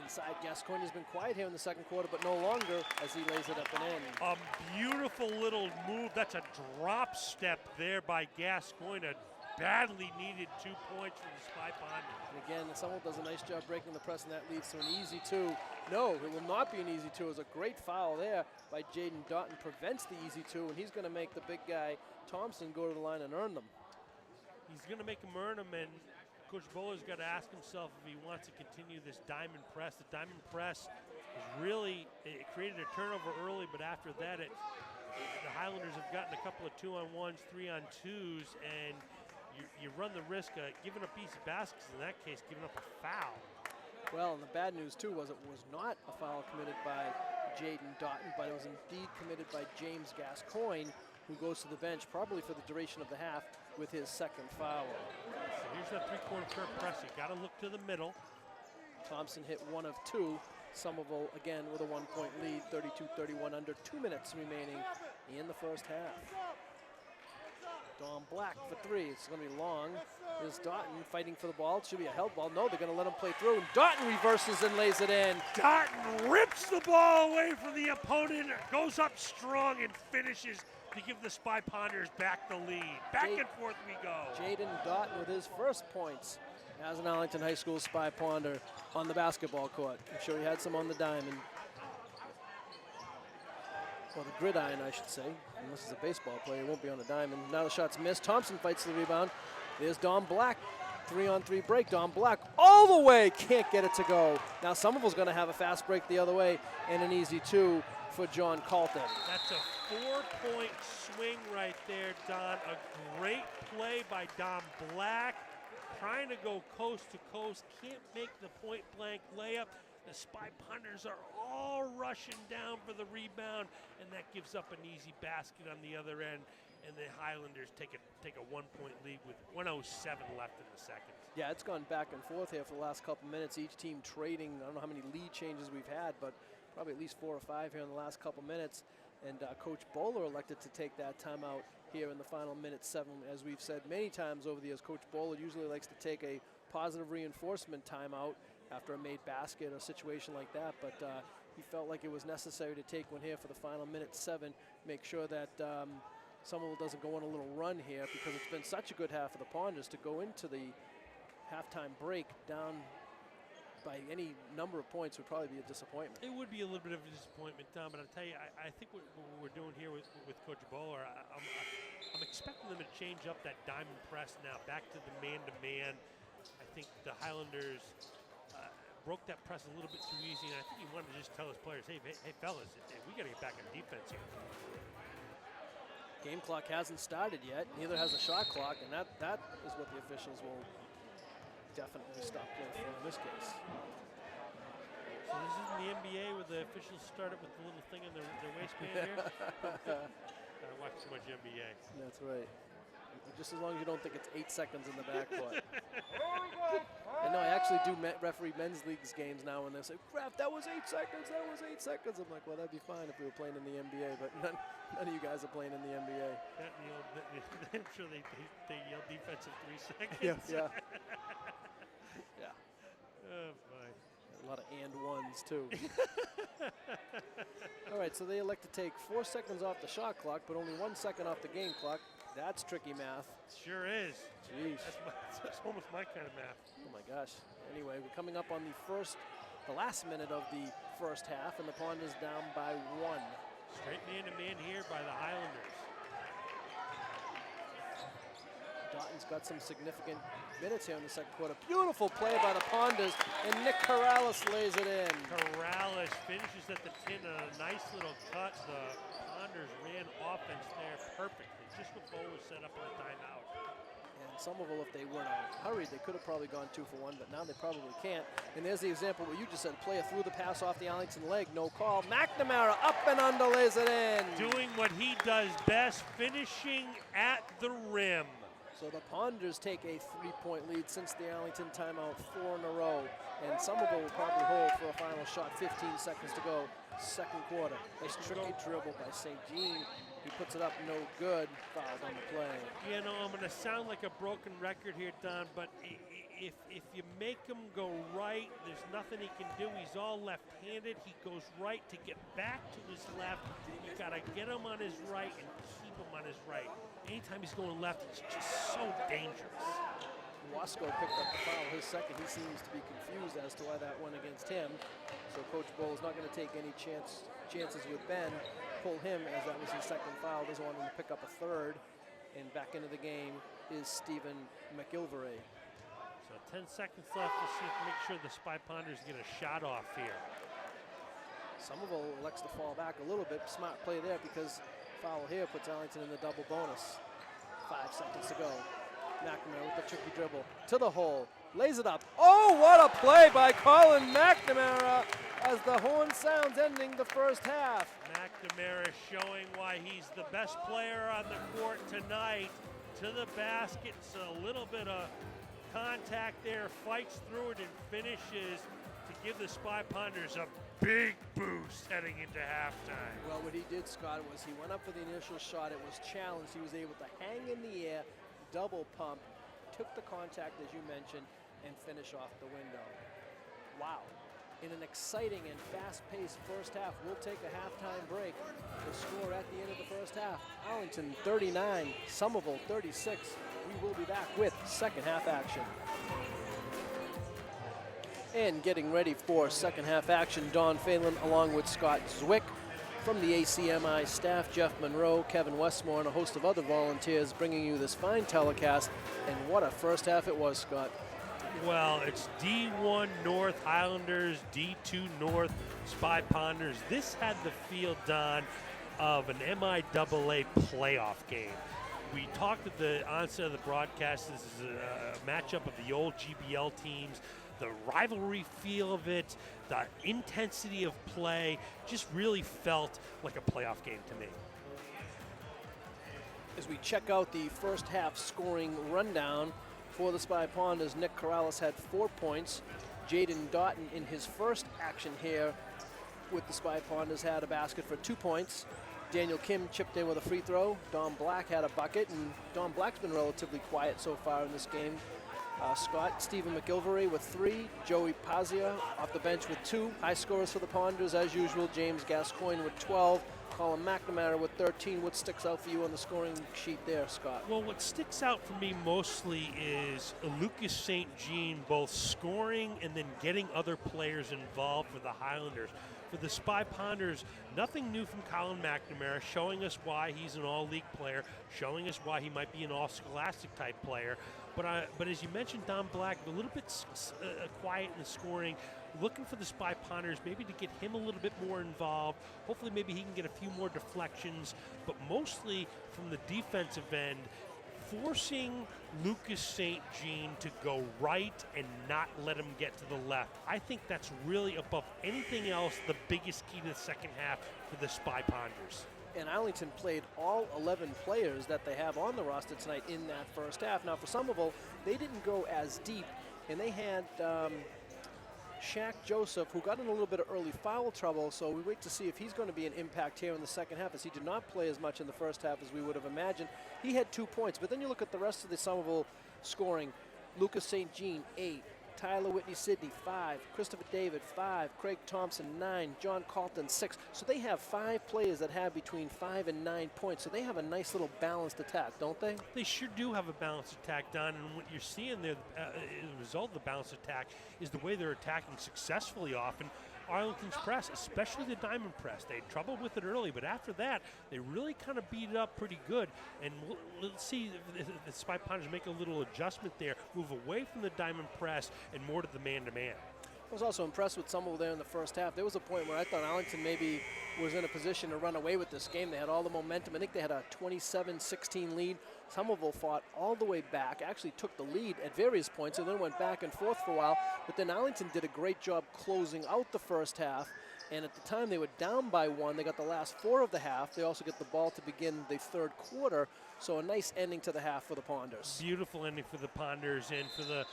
Inside, Gascoigne has been quiet here in the 2nd quarter, but no longer as he lays it up and in. A beautiful little move. That's a drop step there by Gascoigne. A badly needed 2 points for the Spy Ponder. And again, Somerville does a nice job breaking the press, and that leads to an easy 2. No, it will not be an easy 2. It was a great foul there by Jaden Doughton. Prevents the easy 2, and he's going to make the big guy, Thompson, go to the line and earn them. He's going to make him earn them, and Coach Bowler's got to ask himself if he wants to continue this diamond press. The diamond press is really, it created a turnover early, but after that, the Highlanders have gotten a couple of 2-on-1s, 3-on-2s, and you run the risk of giving up easy baskets, in that case, giving up a foul. Well, and the bad news, too, was it was not a foul committed by Jaden Doughton, but it was indeed committed by James Gascoigne, who goes to the bench probably for the duration of the half with his 2nd foul. So here's that three-quarter court press. You got to look to the middle. Thompson hit 1 of 2. Somerville again with a 1-point lead, 32-31, under 2 minutes remaining in the first half. Don Black for 3. It's going to be long. There's Doughton fighting for the ball. It should be a held ball. No, they're going to let him play through. And Doughton reverses and lays it in. Doughton rips the ball away from the opponent, goes up strong and finishes to give the Spy Ponders back the lead. Back and forth we go. Jaden Doughton with his first points as an Arlington High School Spy Ponder on the basketball court. I'm sure he had some on the diamond. Well, the gridiron, I should say. Unless it's a baseball player, it won't be on the diamond. Now the shot's missed. Thompson fights the rebound. There's Don Black. 3-on-3 break. Don Black all the way. Can't get it to go. Now Somerville's going to have a fast break the other way and an easy 2 for John Calton. That's a 4-point swing right there, Don. A great play by Don Black. Trying to go coast to coast. Can't make the point-blank layup. The Spy Punters are all rushing down for the rebound, and that gives up an easy basket on the other end. and the Highlanders take a 1-point lead with 1:07 left in the second. Yeah, it's gone back and forth here for the last couple minutes. Each team trading. I don't know how many lead changes we've had, but probably at least 4 or 5 here in the last couple minutes. And Coach Bowler elected to take that timeout here in the final minute 7. As we've said many times over the years, Coach Bowler usually likes to take a positive reinforcement timeout after a made basket or situation like that, but he felt like it was necessary to take one here for the final minute 7, make sure that Somerville doesn't go on a little run here, because it's been such a good half of the Ponders to go into the halftime break down by any number of points would probably be a disappointment. It would be a little bit of a disappointment, Tom, but I'll tell you, I think what we're doing here with Coach Bowler, I'm expecting them to change up that diamond press now, back to the man-to-man. I think the Highlanders broke that press a little bit too easy, and I think he wanted to just tell his players, hey fellas, we got to get back on defense here. Game clock hasn't started yet. Neither has a shot clock, and that is what the officials will definitely stop play for in this case. So this is the NBA where the officials start it with the little thing in their waistband here. I watch too much NBA. That's right. Just as long as you don't think it's 8 seconds in the backcourt. And no, I actually do referee men's leagues games now, and they say, "Ref, that was 8 seconds. That was 8 seconds." I'm like, well, that'd be fine if we were playing in the NBA, but none of you guys are playing in the NBA. I'm sure they yell defense in 3 seconds. Yeah. Yeah. Oh, boy. A lot of and ones, too. All right, so they elect to take 4 seconds off the shot clock, but only 1 second off the game clock. That's tricky math. Sure is. Jeez. That's almost my kind of math. Oh, my gosh. Anyway, we're coming up on the last minute of the first half, and the Ponders down by 1. Straight man-to-man here by the Highlanders. Daughton's got some significant minutes here in the second quarter. Beautiful play by the Ponders, and Nick Corrales lays it in. Corrales finishes at the 10, a nice little cut. The Ponders ran offense there perfectly, just what Bo was set up in the timeout. And Somerville, if they weren't hurried, they could have probably gone 2 for 1, but now they probably can't. And there's the example what you just said. Player threw the pass off the Arlington leg, no call. McNamara up and under, lays it in. Doing what he does best, finishing at the rim. So the Ponders take a 3-point lead since the Arlington timeout, 4 in a row. And Somerville will probably hold for a final shot, 15 seconds to go, second quarter. Nice tricky dribble by St. Jean. He puts it up, no good, fouled on the play. You know, I'm going to sound like a broken record here, Don, but if you make him go right, there's nothing he can do. He's all left-handed. He goes right to get back to his left. You got to get him on his right and keep him on his right. Anytime he's going left, it's just so dangerous. Wasco picked up the foul, his second. He seems to be confused as to why that went against him. So Coach Bull is not going to take any chances with Ben. Pull him, as that was his second foul. Doesn't want him to pick up a third. And back into the game is Stephen McIlveray. So 10 seconds left to make sure the Spy Ponders get a shot off here. Somerville elects to fall back a little bit. Smart play there, because foul here puts Arlington in the double bonus. 5 seconds to go. McNamara with the tricky dribble to the hole. Lays it up. Oh, what a play by Colin McNamara as the horn sounds, ending the first half. McNamara showing why he's the best player on the court tonight. To the basket, so a little bit of contact there, fights through it and finishes to give the Spy Ponders a big boost heading into halftime. Well, what he did, Scott, was he went up for the initial shot. It was challenged. He was able to hang in the air, double pump, took the contact, as you mentioned, and finish off the window. Wow. In an exciting and fast-paced first half, we'll take a halftime break. The score at the end of the first half, Arlington 39, Somerville 36. We will be back with second half action. And getting ready for second half action, Don Phelan along with Scott Zwick. From the ACMI staff, Jeff Munro, Kevin Wetmore, and a host of other volunteers bringing you this fine telecast. And what a first half it was, Scott. Well, it's D1 North Highlanders, D2 North Spy Ponders. This had the feel, Don, of an MIAA playoff game. We talked at the onset of the broadcast. This is a matchup of the old GBL teams. The rivalry feel of it, the intensity of play, just really felt like a playoff game to me. As we check out the first half scoring rundown for the Spy Ponders, Nick Corrales had 4 points. Jaden Doughton in his first action here with the Spy Ponders had a basket for 2 points. Daniel Kim chipped in with a free throw. Don Black had a bucket, and Don Black's been relatively quiet so far in this game. Stephen McIlvery with 3. Joey Pazia off the bench with 2. High scorers for the Ponders as usual. James Gascoigne with 12. Colin McNamara with 13. What sticks out for you on the scoring sheet there, Scott? Well, what sticks out for me mostly is Lucas St. Jean both scoring and then getting other players involved for the Highlanders. For the Spy Ponders, nothing new from Colin McNamara, showing us why he's an all-league player, showing us why he might be an all-scholastic type player. But as you mentioned, Don Black, a little bit quiet in the scoring, looking for the Spy Ponders maybe to get him a little bit more involved. Hopefully maybe he can get a few more deflections, but mostly from the defensive end, forcing Lucas St. Jean to go right and not let him get to the left. I think that's really, above anything else, the biggest key to the second half for the Spy Ponders. And Arlington played all 11 players that they have on the roster tonight in that first half. Now for Somerville, they didn't go as deep, and they had Shaq Joseph, who got in a little bit of early foul trouble, so we wait to see if he's going to be an impact here in the second half, as he did not play as much in the first half as we would have imagined. He had 2 points, but then you look at the rest of the Somerville scoring. Lucas St. Jean, 8. Tyler Whitney Sidney, 5. Christopher David, 5. Craig Thompson, 9. John Calton, 6. So they have 5 players that have between 5 and 9 points. So they have a nice little balanced attack, don't they? They sure do have a balanced attack, Don. And what you're seeing there, the result of the balanced attack, is the way they're attacking successfully often Arlington's press, especially the diamond press. They had trouble with it early, but after that, they really kind of beat it up pretty good. And let's see if the Spy Ponders make a little adjustment there, move away from the diamond press and more to the man-to-man. I was also impressed with Somerville there in the first half. There was a point where I thought Arlington maybe was in a position to run away with this game. They had all the momentum. I think they had a 27-16 lead. Somerville fought all the way back, actually took the lead at various points and then went back and forth for a while. But then Arlington did a great job closing out the first half. And at the time they were down by 1. They got the last 4 of the half. They also get the ball to begin the third quarter. So a nice ending to the half for the Ponders. Beautiful ending for the Ponders, and for the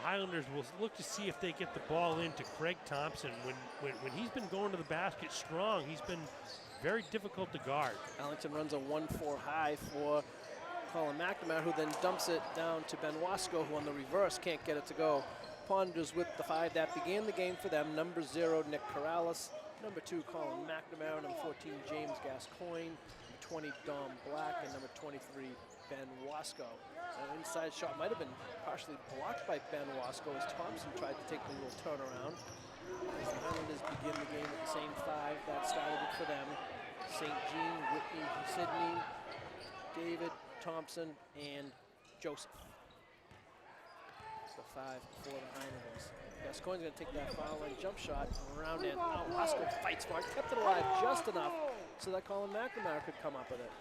Highlanders will look to see if they get the ball into Craig Thompson. When he's been going to the basket strong, he's been very difficult to guard. Arlington runs a 1-4 high for Colin McNamara, who then dumps it down to Ben Wasco, who on the reverse can't get it to go. Ponders with the 5 that began the game for them. Number 0, Nick Corrales. Number 2, Colin McNamara. Number 14, James Gascoigne. Number 20, Dom Black. And number 23, Ben Wasco. An inside shot might have been partially blocked by Ben Wasco as Thompson tried to take the little turnaround. As the Highlanders begin the game with the same 5 that started it for them. St. Jean, Whitney, Sidney, David, Thompson, and Joseph. The 5 for the Highlanders. Gascoigne's going to take that foul line jump shot around it. Oh, Wasco fights for it, kept it alive just enough so that Colin McNamara could come up with it.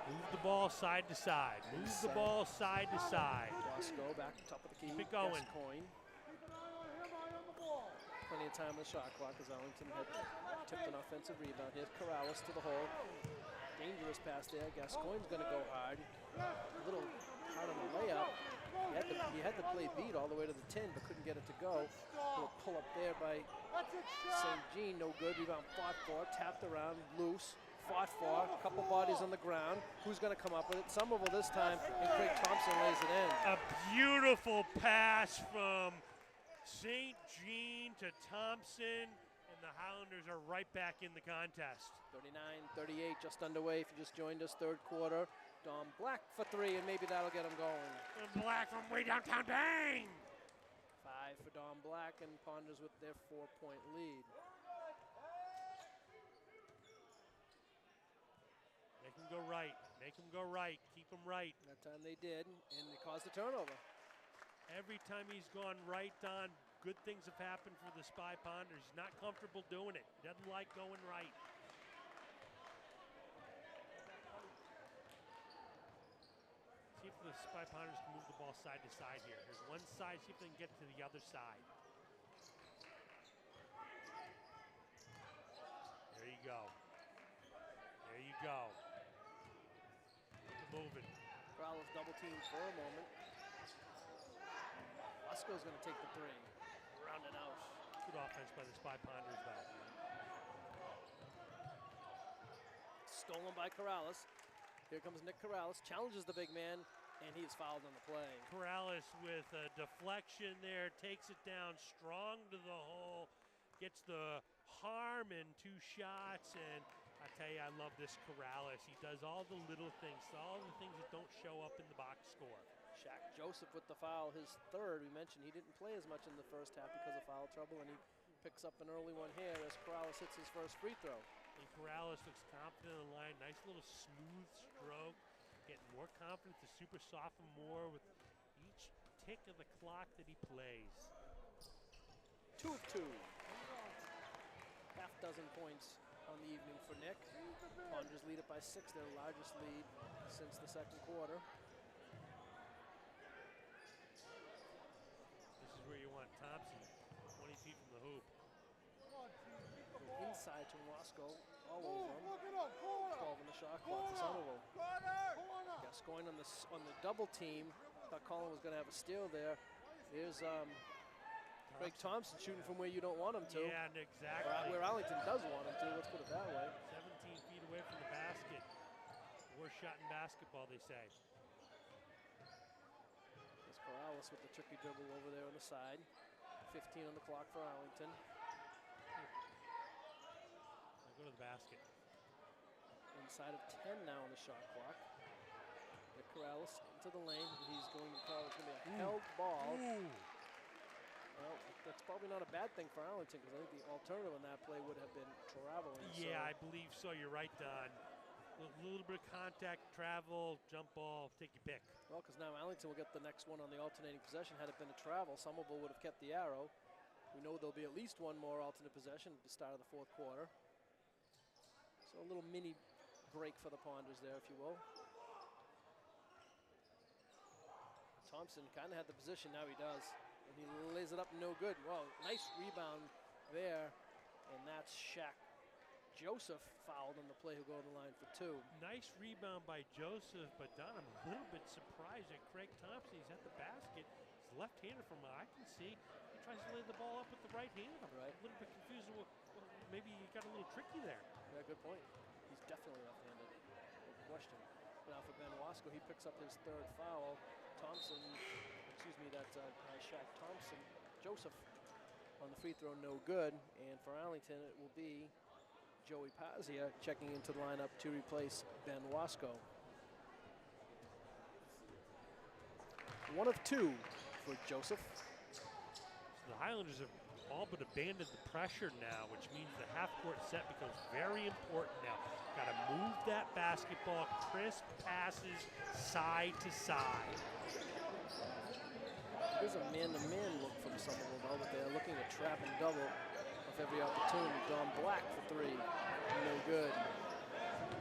Move the ball side to side. Move the ball side to side. Wasco back to top of the key. Keep it going. Gascoigne. Plenty of time on the shot clock as Arlington had tipped an offensive rebound. Here's Corrales to the hole. Dangerous pass there. Gascoigne's going to go hard. A little hard on the layup. He had the play beat all the way to the 10, but couldn't get it to go. A little pull up there by St. Jean. No good. Rebound fought for. Tapped around. Loose. Fought for. A couple bodies on the ground. Who's going to come up with it? Somerville this time, and Craig Thompson lays it in. A beautiful pass from St. Jean to Thompson, and the Highlanders are right back in the contest. 39-38, just underway. If you just joined us, third quarter. Dom Black for 3, and maybe that'll get him going. And Black from way downtown, bang! 5 for Dom Black, and Ponders with their 4-point lead. Make him go right. Make him go right. Keep him right. That time they did, and they caused a turnover. Every time he's gone right, Don, good things have happened for the Spy Ponders. He's not comfortable doing it. He doesn't like going right. See if the Spy Ponders can move the ball side to side here. Here's one side, see if they can get to the other side. There you go. There you go. moving. Corrales double team for a moment. Wasco's going to take the three. Rounding out. Good offense by the Spy Ponders, though. Stolen by Corrales. Here comes Nick Corrales. Challenges the big man, and he is fouled on the play. Corrales with a deflection there, takes it down strong to the hole, gets the harm in 2 shots, and I tell you, I love this Corrales. He does all the little things, all the things that don't show up in the box score. Shaq Joseph with the foul, his third. We mentioned he didn't play as much in the first half because of foul trouble, and he picks up an early one here as Corrales hits his first free throw. And Corrales looks confident in the line. Nice little smooth stroke. Getting more confident, the super sophomore, with each tick of the clock that he plays. 2 of 2. Half dozen points on the evening for Nick. Ponders lead it by 6, their largest lead since the second quarter. This is where you want Thompson, 20 feet from the hoop. Inside to Wasco, all over him. 12 in the shot clock for Somerville. Gascoigne on the double team. Thought Colin was going to have a steal there. Here's Craig Thompson shooting from where you don't want him to. Yeah, exactly. Where Arlington does want him to, let's put it that way. 17 feet away from the basket. Worst shot in basketball, they say. There's Corrales with the tricky dribble over there on the side. 15 on the clock for Arlington. Go to the basket. Inside of 10 now on the shot clock. Nick Corrales into the lane. He's going to call it's going to be a held ball. Ooh. Well, that's probably not a bad thing for Arlington because I think the alternative on that play would have been traveling. Yeah, I believe so. You're right, Don. A little bit of contact, travel, jump ball, take your pick. Well, because now Arlington will get the next one on the alternating possession. Had it been a travel, Somerville would have kept the arrow. We know there'll be at least one more alternate possession at the start of the fourth quarter. So a little mini break for the Ponders there, if you will. Thompson kind of had the position, now he does. And he lays it up, no good. Well, nice rebound there. And that's Shaq Joseph fouled on the play, who'll go to the line for 2. Nice rebound by Joseph, but Don, I'm a little bit surprised at Craig Thompson. He's at the basket. He's left-hander from what I can see. He tries to lay the ball up with the right hand. I'm Right. a little bit confused. Maybe he got a little tricky there. Yeah, good point. He's definitely left-handed. No question. Now for Ben Wasco, he picks up his 3rd foul. Thompson, excuse me, that's Shaq Thompson. Joseph on the free throw, no good. And for Arlington, it will be Joey Pazia checking into the lineup to replace Ben Wasco. 1 of 2 for Joseph. So the Highlanders have all but abandoned the pressure now, which means the half-court set becomes very important now. Got to move that basketball, crisp passes side to side. There's a man-to-man look from Somerville, though, but they're looking to trap and double with every opportunity. Don Black for 3, no good.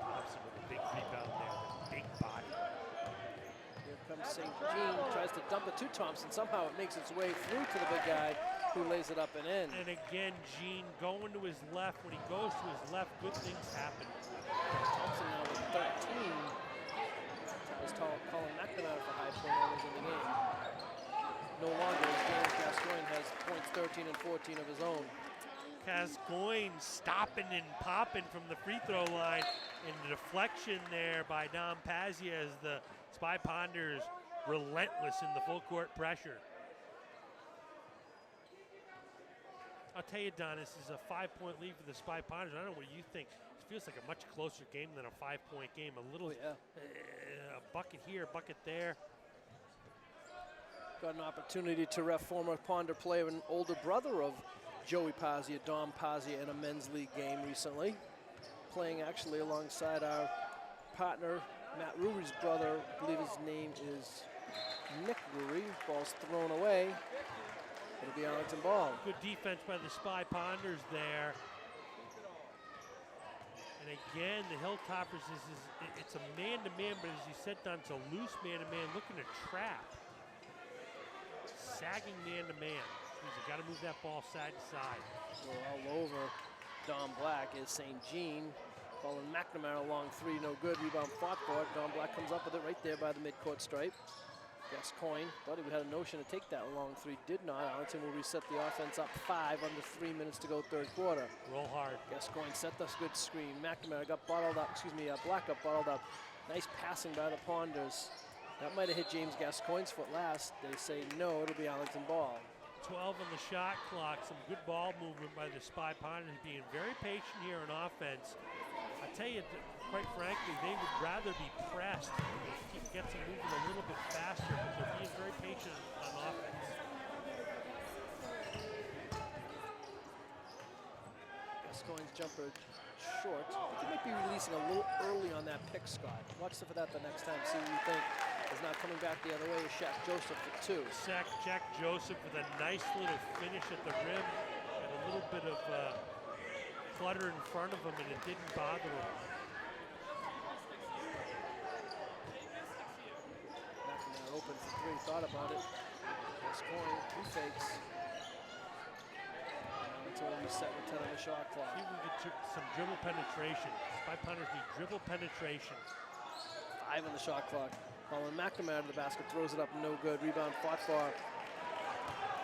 Thompson with a big rebound there, big body. Here comes St. Jean, tries to dump it to Thompson. Somehow it makes its way through to the big guy, who lays it up and in. And again, Jean going to his left. When he goes to his left, good things happen. Thompson now with 13. That was Colin McNamara for high point earners in the game. No longer as James Gascoigne has points 13 and 14 of his own. Gascoigne stopping and popping from the free throw line. And the deflection there by Dom Pazia as the Spy Ponders relentless in the full court pressure. I'll tell you, Don, this is a 5-point lead for the Spy Ponders. I don't know what you think. It feels like a much closer game than a 5-point game. A little, a bucket here, a bucket there. Got an opportunity to ref former Ponder player and older brother of Joey Pazia, Dom Pazia, in a men's league game recently. Playing actually alongside our partner, Matt Rury's brother. I believe his name is Nick Rury. Ball's thrown away. It'll be Arlington ball. Good defense by the Spy Ponders there. And again, the Hilltoppers, it's a man-to-man, but as you said, Don, it's a loose man-to-man looking to trap. Sagging man-to-man. Means you got to move that ball side to side. Well, all over Don Black is St. Jean. Colin McNamara, long three, no good. Rebound fought for it. Don Black comes up with it right there by the midcourt stripe. Gascoigne thought he had a notion to take that long three, did not. Arlington will reset the offense up 5 under 3 minutes to go third quarter. Roll hard. Gascoigne set this good screen. McNamara got bottled up, Black got bottled up. Nice passing by the Ponders. That might have hit James Gascoigne's foot last. They say no, it'll be Arlington ball. 12 on the shot clock. Some good ball movement by the Spy Ponders, being very patient here on offense. I tell you, quite frankly, they would rather be pressed and get them moving a little bit faster, but they're being very patient on offense. Gascoigne's jumper short. I think he might be releasing a little early on that pick, Scott. Watch for that the next time. See what you think. Is not coming back the other way is Shaq Joseph for 2. Jack Joseph with a nice little finish at the rim and a little bit of clutter in front of him, and it didn't bother him. McNamara open for 3, thought about it. Gascoigne, 2 fakes. Until we set with 10 on the shot clock. See if we can get some dribble penetration. Spy Ponders need dribble penetration. 5 on the shot clock. Colin McNamara to the basket, throws it up, no good. Rebound fought for.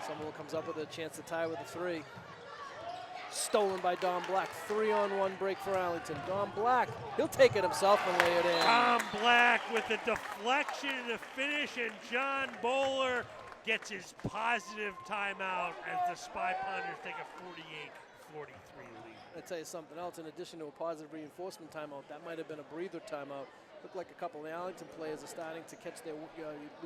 Somerville comes up with a chance to tie with a 3. Stolen by Don Black. 3-on-1 break for Arlington. Don Black, he'll take it himself and lay it in. Don Black with the deflection and the finish, and John Bowler gets his positive timeout as the Spy Ponders take a 48-43 lead. I'll tell you something else, in addition to a positive reinforcement timeout, that might have been a breather timeout. Looked like a couple of the Arlington players are starting to catch their,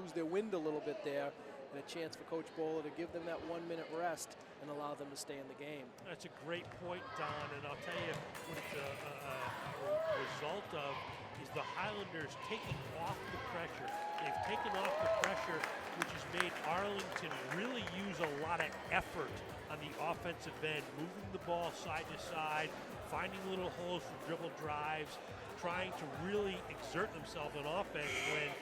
lose their wind a little bit there, and a chance for Coach Bowler to give them that 1-minute rest and allow them to stay in the game. That's a great point, Don, and I'll tell you what it's a result of is the Highlanders taking off the pressure. They've taken off the pressure, which has made Arlington really use a lot of effort on the offensive end, moving the ball side to side, finding little holes for dribble drives, trying to really exert themselves on offense when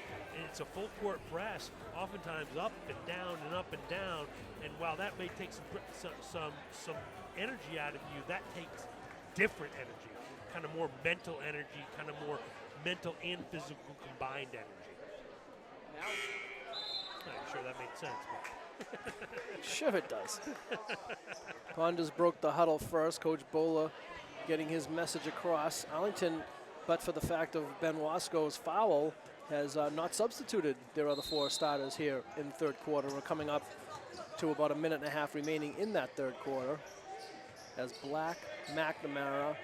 it's a full court press, oftentimes up and down and up and down. And while that may take some energy out of you, that takes different energy, kind of more mental energy, kind of more mental and physical combined energy. Not sure that made sense, but sure it does. Ponders broke the huddle first. Coach Bowler getting his message across. Arlington, but for the fact of Ben Wasco's foul, has not substituted their other 4 starters here in the third quarter. We're coming up to about a minute and a half remaining in that third quarter, as Black, McNamara,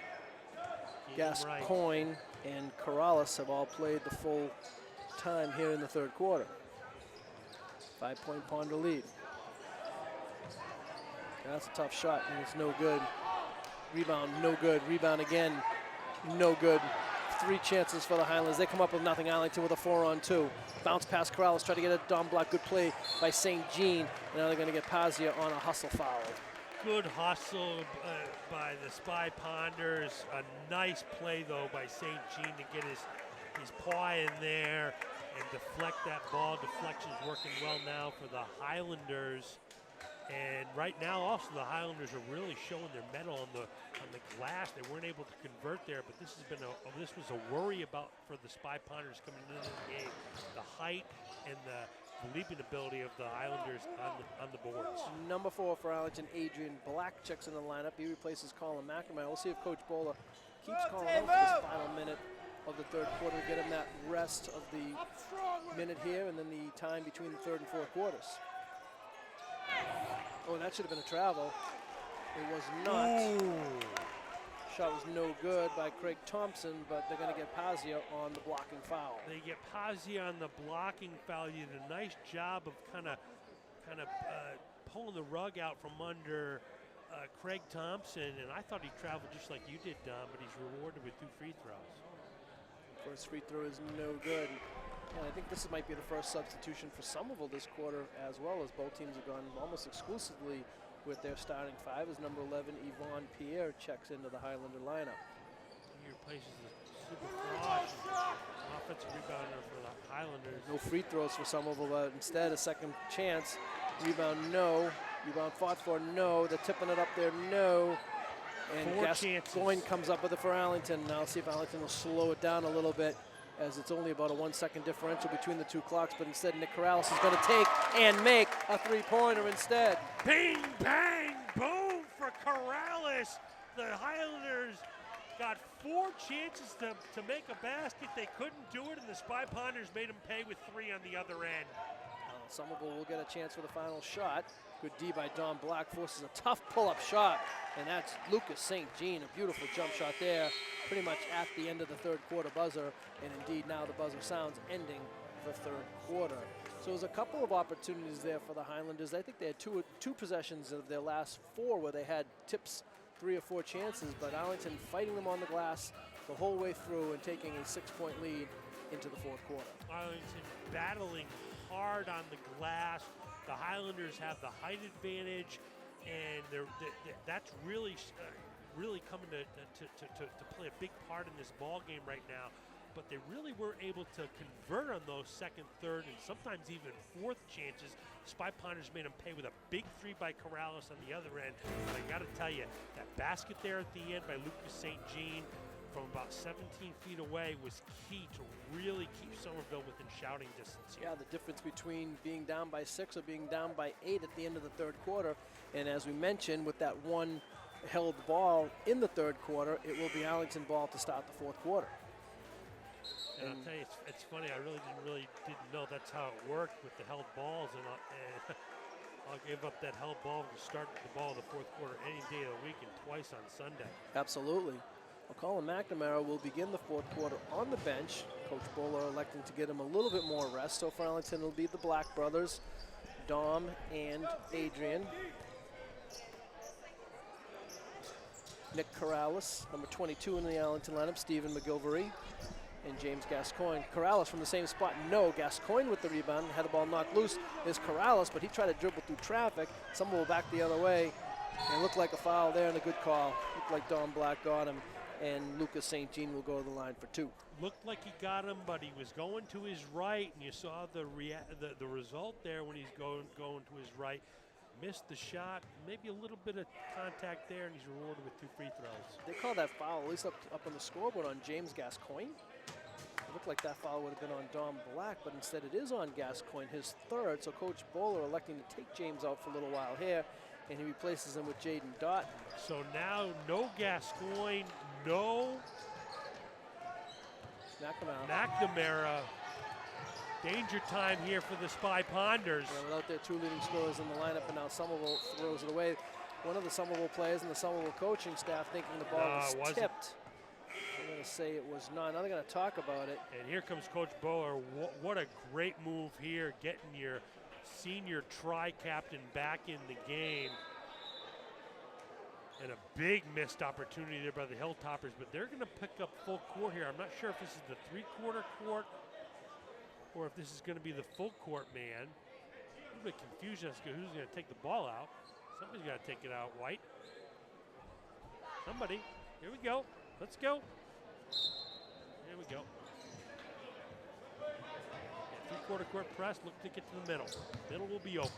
Gascoigne, and Corrales have all played the full time here in the third quarter. 5-point Ponder lead. That's a tough shot, and it's no good. Rebound, no good. Rebound again, no good. 3 chances for the Highlanders. They come up with nothing. Arlington with a 4-on-2. Bounce past Corrales, try to get it. Don Black, good play by St. Jean. Now they're going to get Pazia on a hustle foul. Good hustle by the Spy Ponders. A nice play, though, by St. Jean to get his paw in there and deflect that ball. Deflection's working well now for the Highlanders. And right now, also, the Highlanders are really showing their mettle on the glass. They weren't able to convert there, but this was a worry for the Spy Ponders coming into the game. The height and the leaping ability of the Highlanders on the boards. Number 4 for Arlington, Adrian Black checks in the lineup. He replaces Colin McNamara. We'll see if Coach Bowler keeps Colin out for this final minute of the third quarter to get him that rest of the minute here and then the time between the third and fourth quarters. Oh, that should have been a travel. It was not. Ooh. Shot was no good by Craig Thompson, but they're going to get Pazia on the blocking foul. They get Pazia on the blocking foul. You did a nice job of kind of pulling the rug out from under Craig Thompson, and I thought he traveled just like you did, Don, but he's rewarded with 2 free throws. First free throw is no good. And I think this might be the first substitution for Somerville this quarter as well, as both teams have gone almost exclusively with their starting 5, as number 11, Yvonne Pierre, checks into the Highlander lineup. He replaces the super frosh, offensive rebounder for the Highlanders. No free throws for Somerville, but instead a second chance. Rebound, no. Rebound fought for, no. They're tipping it up there, no. And 4 chances. Gascoigne comes up with it for Arlington. Now see if Arlington will slow it down a little bit, as it's only about a 1 second differential between the two clocks, but instead Nick Corrales is going to take and make a three-pointer instead. Bing, bang, boom for Corrales. The Highlanders got 4 chances to make a basket. They couldn't do it, and the Spy Ponders made them pay with 3 on the other end. Somerville will get a chance for the final shot. Good D by Don Black, forces a tough pull-up shot, and that's Lucas St. Jean, a beautiful jump shot there, pretty much at the end of the third quarter buzzer, and indeed now the buzzer sounds ending the third quarter. So there's a couple of opportunities there for the Highlanders. I think they had two possessions of their last 4 where they had tips, 3 or 4 chances, but Arlington fighting them on the glass the whole way through and taking a 6-point lead into the fourth quarter. Arlington battling hard on the glass. The Highlanders have the height advantage, and that's really coming to play a big part in this ball game right now. But they really were able to convert on those second, third, and sometimes even fourth chances. Spy Ponders made them pay with a big 3 by Corrales on the other end. But I got to tell you, that basket there at the end by Lucas St. Jean from about 17 feet away was key to really keep Somerville within shouting distance here. Yeah, the difference between being down by 6 or being down by 8 at the end of the third quarter. And as we mentioned, with that one held ball in the third quarter, it will be Arlington ball to start the fourth quarter. And I'll tell you, it's funny. I really didn't know that's how it worked with the held balls, and I'll give up that held ball to start the ball in the fourth quarter any day of the week and twice on Sunday. Absolutely. Well, Colin McNamara will begin the fourth quarter on the bench. Coach Bowler electing to get him a little bit more rest. So for Arlington, it'll be the Black brothers, Dom and Adrian. Nick Corrales, number 22 in the Arlington lineup, Stephen McGilvery, and James Gascoigne. Corrales from the same spot. No, Gascoigne with the rebound, had the ball knocked loose. There's Corrales, but he tried to dribble through traffic. Someone will back the other way. And it looked like a foul there and a good call. Looked like Don Black got him, and Lucas St. Jean will go to the line for 2. Looked like he got him, but he was going to his right, and you saw the result there when he's going to his right. Missed the shot, maybe a little bit of contact there, and he's rewarded with 2 free throws. They call that foul, at least up on the scoreboard, on James Gascoigne. It looked like that foul would have been on Don Black, but instead it is on Gascoigne, his 3rd. So Coach Bowler electing to take James out for a little while here, and he replaces him with Jaden Doughton. So now no Gascoigne, no McNamara. Danger time here for the Spy Ponders. Yeah, without their 2 leading scorers in the lineup, and now Somerville throws it away. One of the Somerville players and the Somerville coaching staff thinking the ball was tipped. I'm going to say it was not. Now they're going to talk about it. And here comes Coach Bowler. What a great move here, getting your senior tri-captain back in the game. And a big missed opportunity there by the Hilltoppers, but they're going to pick up full court here. I'm not sure if this is the 3-quarter court or if this is going to be the full court man. A little bit confusion as to who's going to take the ball out. Somebody's got to take it out, White. Somebody. Here we go. Let's go. Here we go. Yeah, 3-quarter court press. Look to get to the middle. Middle will be open.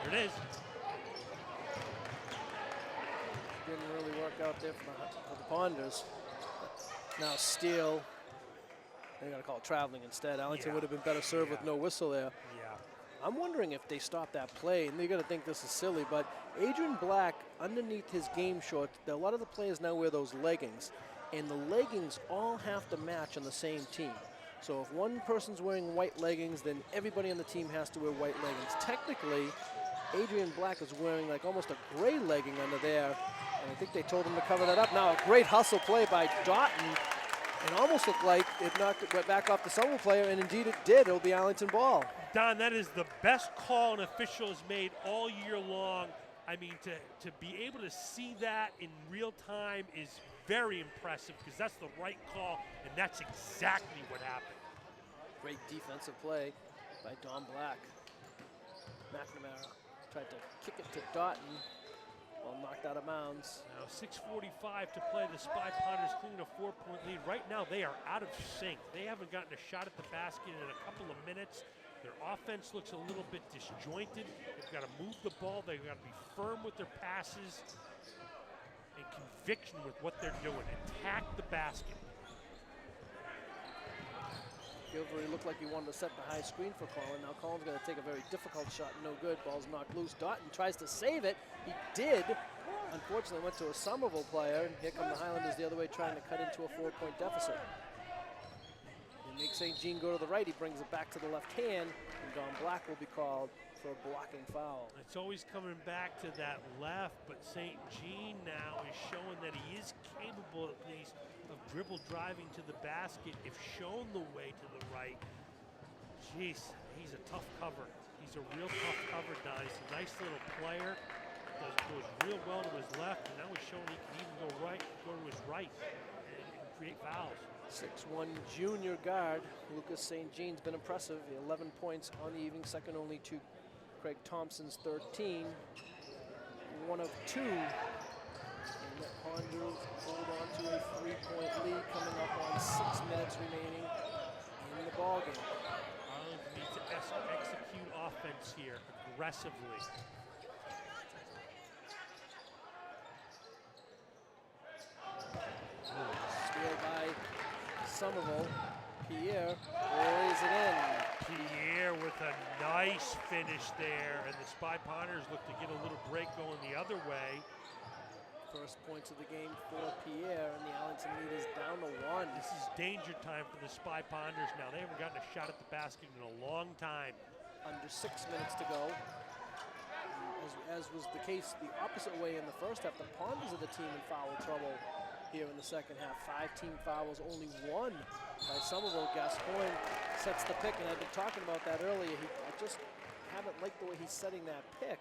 There it is. Didn't really work out there for the Ponders. Now Steele, they're going to call it traveling instead. Arlington would have been better served with no whistle there. Yeah. I'm wondering if they stop that play, and they're going to think this is silly, but Adrian Black, underneath his game shorts, a lot of the players now wear those leggings, and the leggings all have to match on the same team. So if one person's wearing white leggings, then everybody on the team has to wear white leggings. Technically, Adrian Black is wearing like almost a gray legging under there, and I think they told him to cover that up. Now a great hustle play by Doughton. It almost looked like it went back off the Somerville player, and indeed it did. It'll be Arlington ball. Don, that is the best call an official has made all year long. I mean, to be able to see that in real time is very impressive, because that's the right call, and that's exactly what happened. Great defensive play by Don Black. McNamara tried to kick it to Doughton. Well, knocked out of bounds. Now 6:45 to play. The Spy Ponders clinging a 4-point lead. Right now they are out of sync. They haven't gotten a shot at the basket in a couple of minutes. Their offense looks a little bit disjointed. They've got to move the ball. They've got to be firm with their passes and conviction with what they're doing. Attack the basket. Gilvery looked like he wanted to set the high screen for Collin. Now Collin's going to take a very difficult shot. No good. Ball's knocked loose. Doughton tries to save it. He did. Unfortunately, went to a Somerville player. And here come the Highlanders the other way, trying to cut into a 4-point deficit. They make St. Jean go to the right. He brings it back to the left hand. And Don Black will be called for a blocking foul. It's always coming back to that left, but St. Jean now is showing that he is capable at least of dribble driving to the basket if shown the way to the right. Jeez, he's a tough cover. He's a real tough cover, Don. He's a nice little player. Goes real well to his left, and now he's showing he can even go to his right and create fouls. 6'1" junior guard Lucas St. Jean's been impressive. 11 points on the evening, second only to Craig Thompson's 13. One of two. And the Ponders hold on to a 3-point lead coming up on 6 minutes remaining in the ballgame. Arlington needs to execute offense here aggressively. Steal by Somerville. Pierre lays it in. Pierre with a nice finish there, and the Spy Ponders look to get a little break going the other way. First points of the game for Pierre, and the Arlington lead is down to 1. This is danger time for the Spy Ponders now. They haven't gotten a shot at the basket in a long time. Under 6 minutes to go. As was the case the opposite way in the first half, the Ponders are the team in foul trouble here in the second half. 5 team fouls, only 1 by Somerville. Gascoigne sets the pick, and I've been talking about that earlier. I just haven't liked the way he's setting that pick.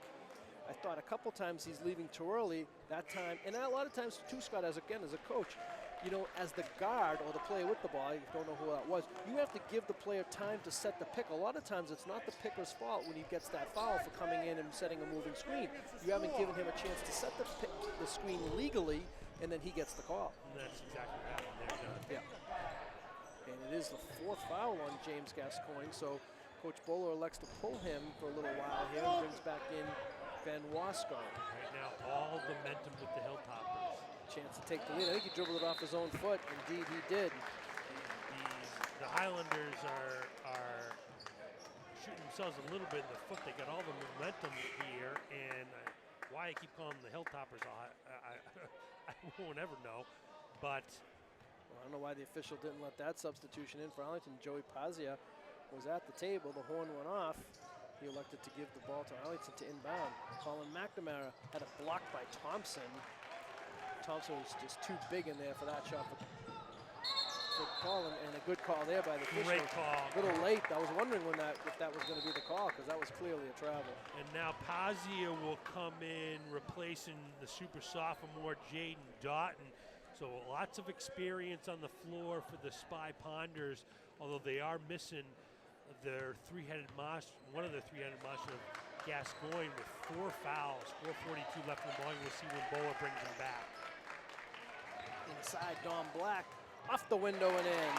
I thought a couple times he's leaving too early that time, and a lot of times too, Scott, as a coach, you know, as the guard or the player with the ball, you don't know who that was, you have to give the player time to set the pick. A lot of times it's not the picker's fault when he gets that foul for coming in and setting a moving screen. You haven't given him a chance to set the screen legally, and then he gets the call. And that's exactly what happened there, John. Yeah. And it is the 4th foul on James Gascoigne, so Coach Bowler elects to pull him for a little while here and brings back in Van Wasco. Right now, all the momentum with the Hilltoppers. Chance to take the lead. I think he dribbled it off his own foot. Indeed, he did. The Highlanders are shooting themselves a little bit in the foot. They got all the momentum here, and why I keep calling them the Hilltoppers, I won't ever know. But well, I don't know why the official didn't let that substitution in for Arlington. Joey Pazia was at the table. The horn went off. He elected to give the ball to Arlington to inbound. Colin McNamara had a block by Thompson. Thompson was just too big in there for that shot for Colin, and a good call there by the official. Great call. A little late. I was wondering if that was going to be the call, because that was clearly a travel. And now Pazia will come in, replacing the super sophomore Jaden Doughton. So lots of experience on the floor for the Spy Ponders, although they are missing their one of their three-headed monster, Gascoigne, with 4 fouls, 4:42 left in the ball. We'll see when Boa brings him back. Inside, Don Black, off the window and in.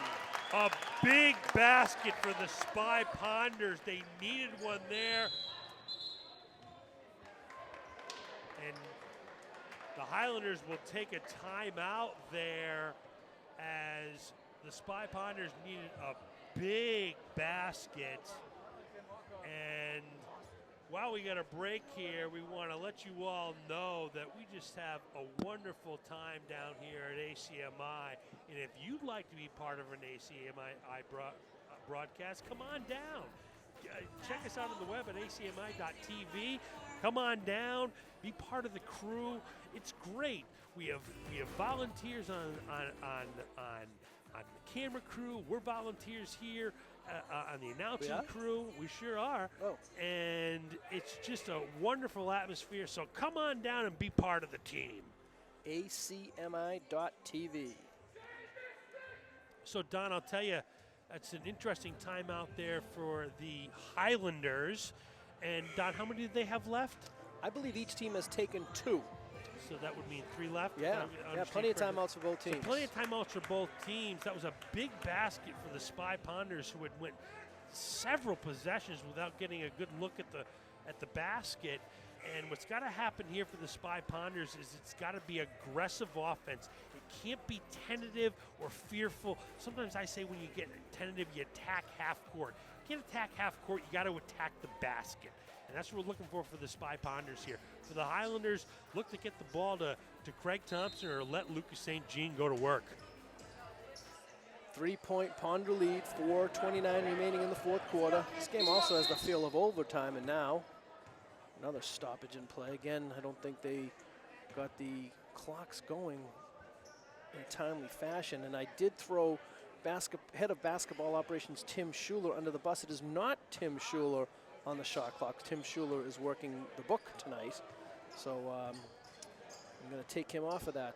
A big basket for the Spy Ponders. They needed one there. And the Highlanders will take a timeout there, as the Spy Ponders needed a big basket. And while we got a break here, we want to let you all know that we just have a wonderful time down here at ACMI. And if you'd like to be part of an ACMI broadcast, come on down. Check us out on the web at acmi.tv. Come on down, be part of the crew. It's great. We have volunteers on the camera crew. We're volunteers here on the announcing crew. We sure are. Oh. And it's just a wonderful atmosphere. So come on down and be part of the team. acmi.tv. So, Don, I'll tell you, that's an interesting time out there for the Highlanders. And, Don, how many do they have left? I believe each team has taken 2. So that would mean 3 left? Yeah, plenty of timeouts for both teams. So plenty of timeouts for both teams. That was a big basket for the Spy Ponders, who had went several possessions without getting a good look at the basket. And what's got to happen here for the Spy Ponders is it's got to be aggressive offense. It can't be tentative or fearful. Sometimes I say when you get tentative, you attack half court. You can't attack half court, you got to attack the basket. And that's what we're looking for the Spy Ponders here. For the Highlanders, look to get the ball to Craig Thompson or let Lucas St. Jean go to work. 3-point Ponder lead, 4:29 remaining in the fourth quarter. This game also has the feel of overtime, and now another stoppage in play. Again, I don't think they got the clocks going in a timely fashion. And I did throw head of basketball operations Tim Schuler under the bus. It is not Tim Schuler on the shot clock. Tim Schuler is working the book tonight. So I'm going to take him off of that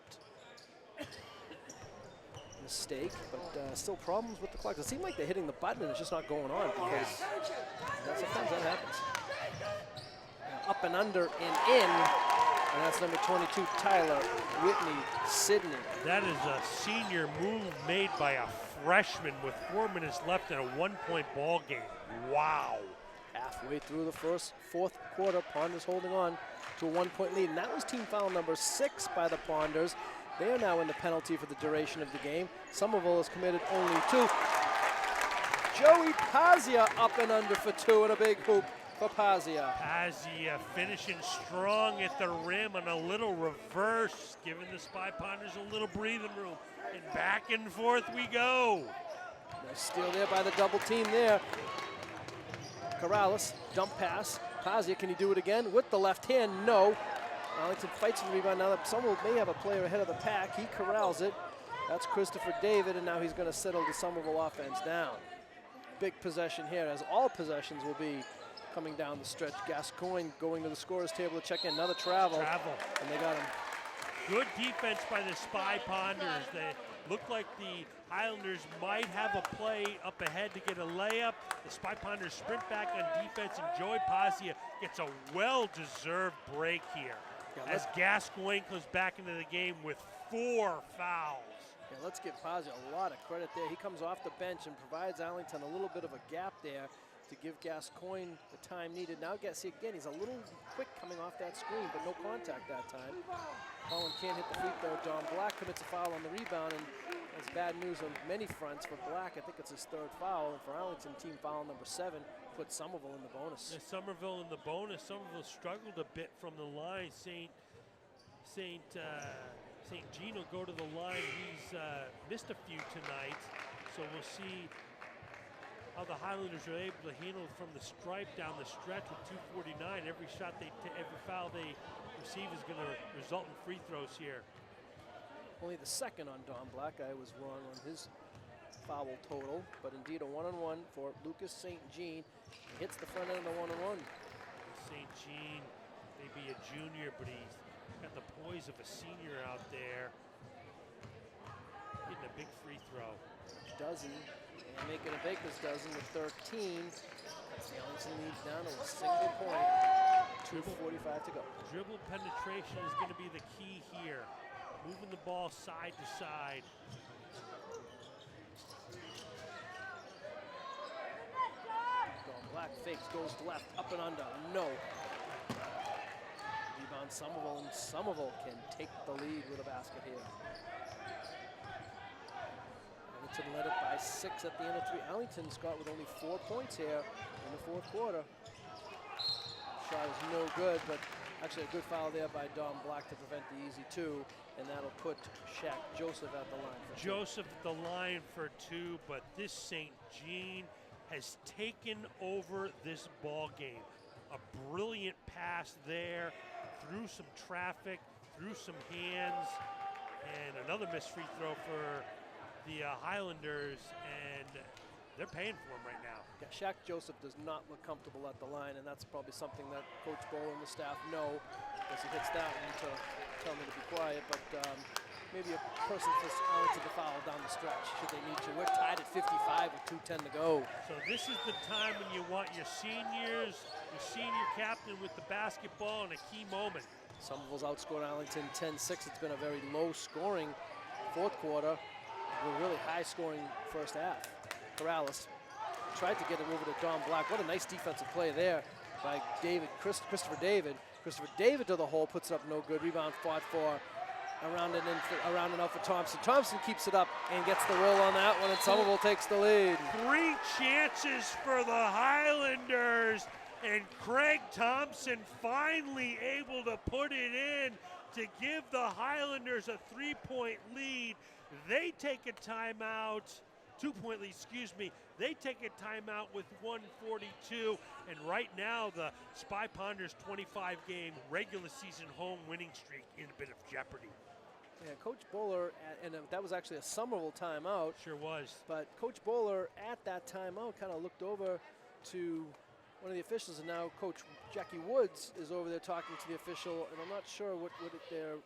mistake. But still problems with the clock. It seems like they're hitting the button and it's just not going on, because sometimes that happens. Up and under and in, and that's number 22, Tyler Whitney Sidney. That is a senior move made by a freshman with 4 minutes left in a 1-point ball game. Wow. Halfway through the fourth quarter, Ponders holding on to a 1-point lead, and that was team foul number 6 by the Ponders. They are now in the penalty for the duration of the game. Somerville has committed only 2. Joey Pazia up and under for 2 and a big hoop for Pazia. Pazia finishing strong at the rim on a little reverse, giving the Spy Ponders a little breathing room. And back and forth we go. Nice steal there by the double team there. Corrales, dump pass. Pazia, can he do it again? With the left hand, no. Arlington fights for the rebound. Now that Somerville may have a player ahead of the pack. He corrals it. That's Christopher David, and now he's going to settle the Somerville offense down. Big possession here, as all possessions will be coming down the stretch. Gascoigne going to the scorer's table to check in. Another travel. And they got him. Good defense by the Spy Ponders. They look like the Highlanders might have a play up ahead to get a layup. The Spy Ponders sprint back on defense, and Joey Pazia gets a well-deserved break here. As Gascoigne comes back into the game with 4 fouls. Yeah, let's give Pazia a lot of credit there. He comes off the bench and provides Arlington a little bit of a gap there to give Gascoigne the time needed. Now see again, he's a little quick coming off that screen, but no contact that time. Phelan can't hit the free throw. Don Black commits a foul on the rebound, and that's bad news on many fronts for Black. I think it's his 3rd foul, and for Arlington, team foul number 7 puts Somerville in the bonus. Yeah, Somerville in the bonus. Somerville struggled a bit from the line. St. Jean will go to the line. He's missed a few tonight, so we'll see how the Highlanders are able to handle it from the stripe down the stretch with 2:49. Every every foul they receive is going to result in free throws here. Only the 2nd on Don Black. I was wrong on his foul total, but indeed a 1-on-1 for Lucas St. Jean. He hits the front end of the 1-on-1. St. Jean may be a junior, but he's got the poise of a senior out there. Getting a big free throw. Dozen. And making a baker's dozen with 13. Arlington leads down to a single point. 2:45 to go. Dribble penetration is going to be the key here. Moving the ball side to side. Don Black fakes, goes left, up and under. No. Rebound Somerville, and Somerville can take the lead with a basket here. Arlington led it by 6 at the end of 3. Arlington, Scott, with only 4 points here in the fourth quarter. Shot is no good, but actually a good foul there by Don Black to prevent the easy 2, and that'll put Shaq Joseph at the line for 2. Joseph at the line for 2, but this St. Jean has taken over this ball game. A brilliant pass there, through some traffic, through some hands, and another missed free throw for the Highlanders, and they're paying for him right now. Yeah, Shaq Joseph does not look comfortable at the line, and that's probably something that Coach Bowl and the staff know, because he hits that one to tell me to be quiet, but maybe a person for Arlington to foul down the stretch, should they need to. We're tied at 55 with 2:10 to go. So this is the time when you want your seniors, your senior captain with the basketball in a key moment. Somerville's outscored Arlington 10-6. It's been a very low-scoring fourth quarter. A really high-scoring first half. Corrales tried to get it over to Don Black. What a nice defensive play there by Christopher David. Christopher David to the hole, puts it up no good. Rebound fought for. Around and out for Thompson. Thompson keeps it up and gets the roll on that one, and Somerville takes the lead. 3 chances for the Highlanders, and Craig Thompson finally able to put it in to give the Highlanders a 3-point lead. They take a timeout, 2-point lead, excuse me. They take a timeout with 1:42, and right now the Spy Ponders 25-game regular season home winning streak in a bit of jeopardy. Yeah, Coach Bowler, and that was actually a Somerville timeout. Sure was. But Coach Bowler at that timeout kind of looked over to one of the officials, and now Coach Jackie Woods is over there talking to the official, and I'm not sure what they're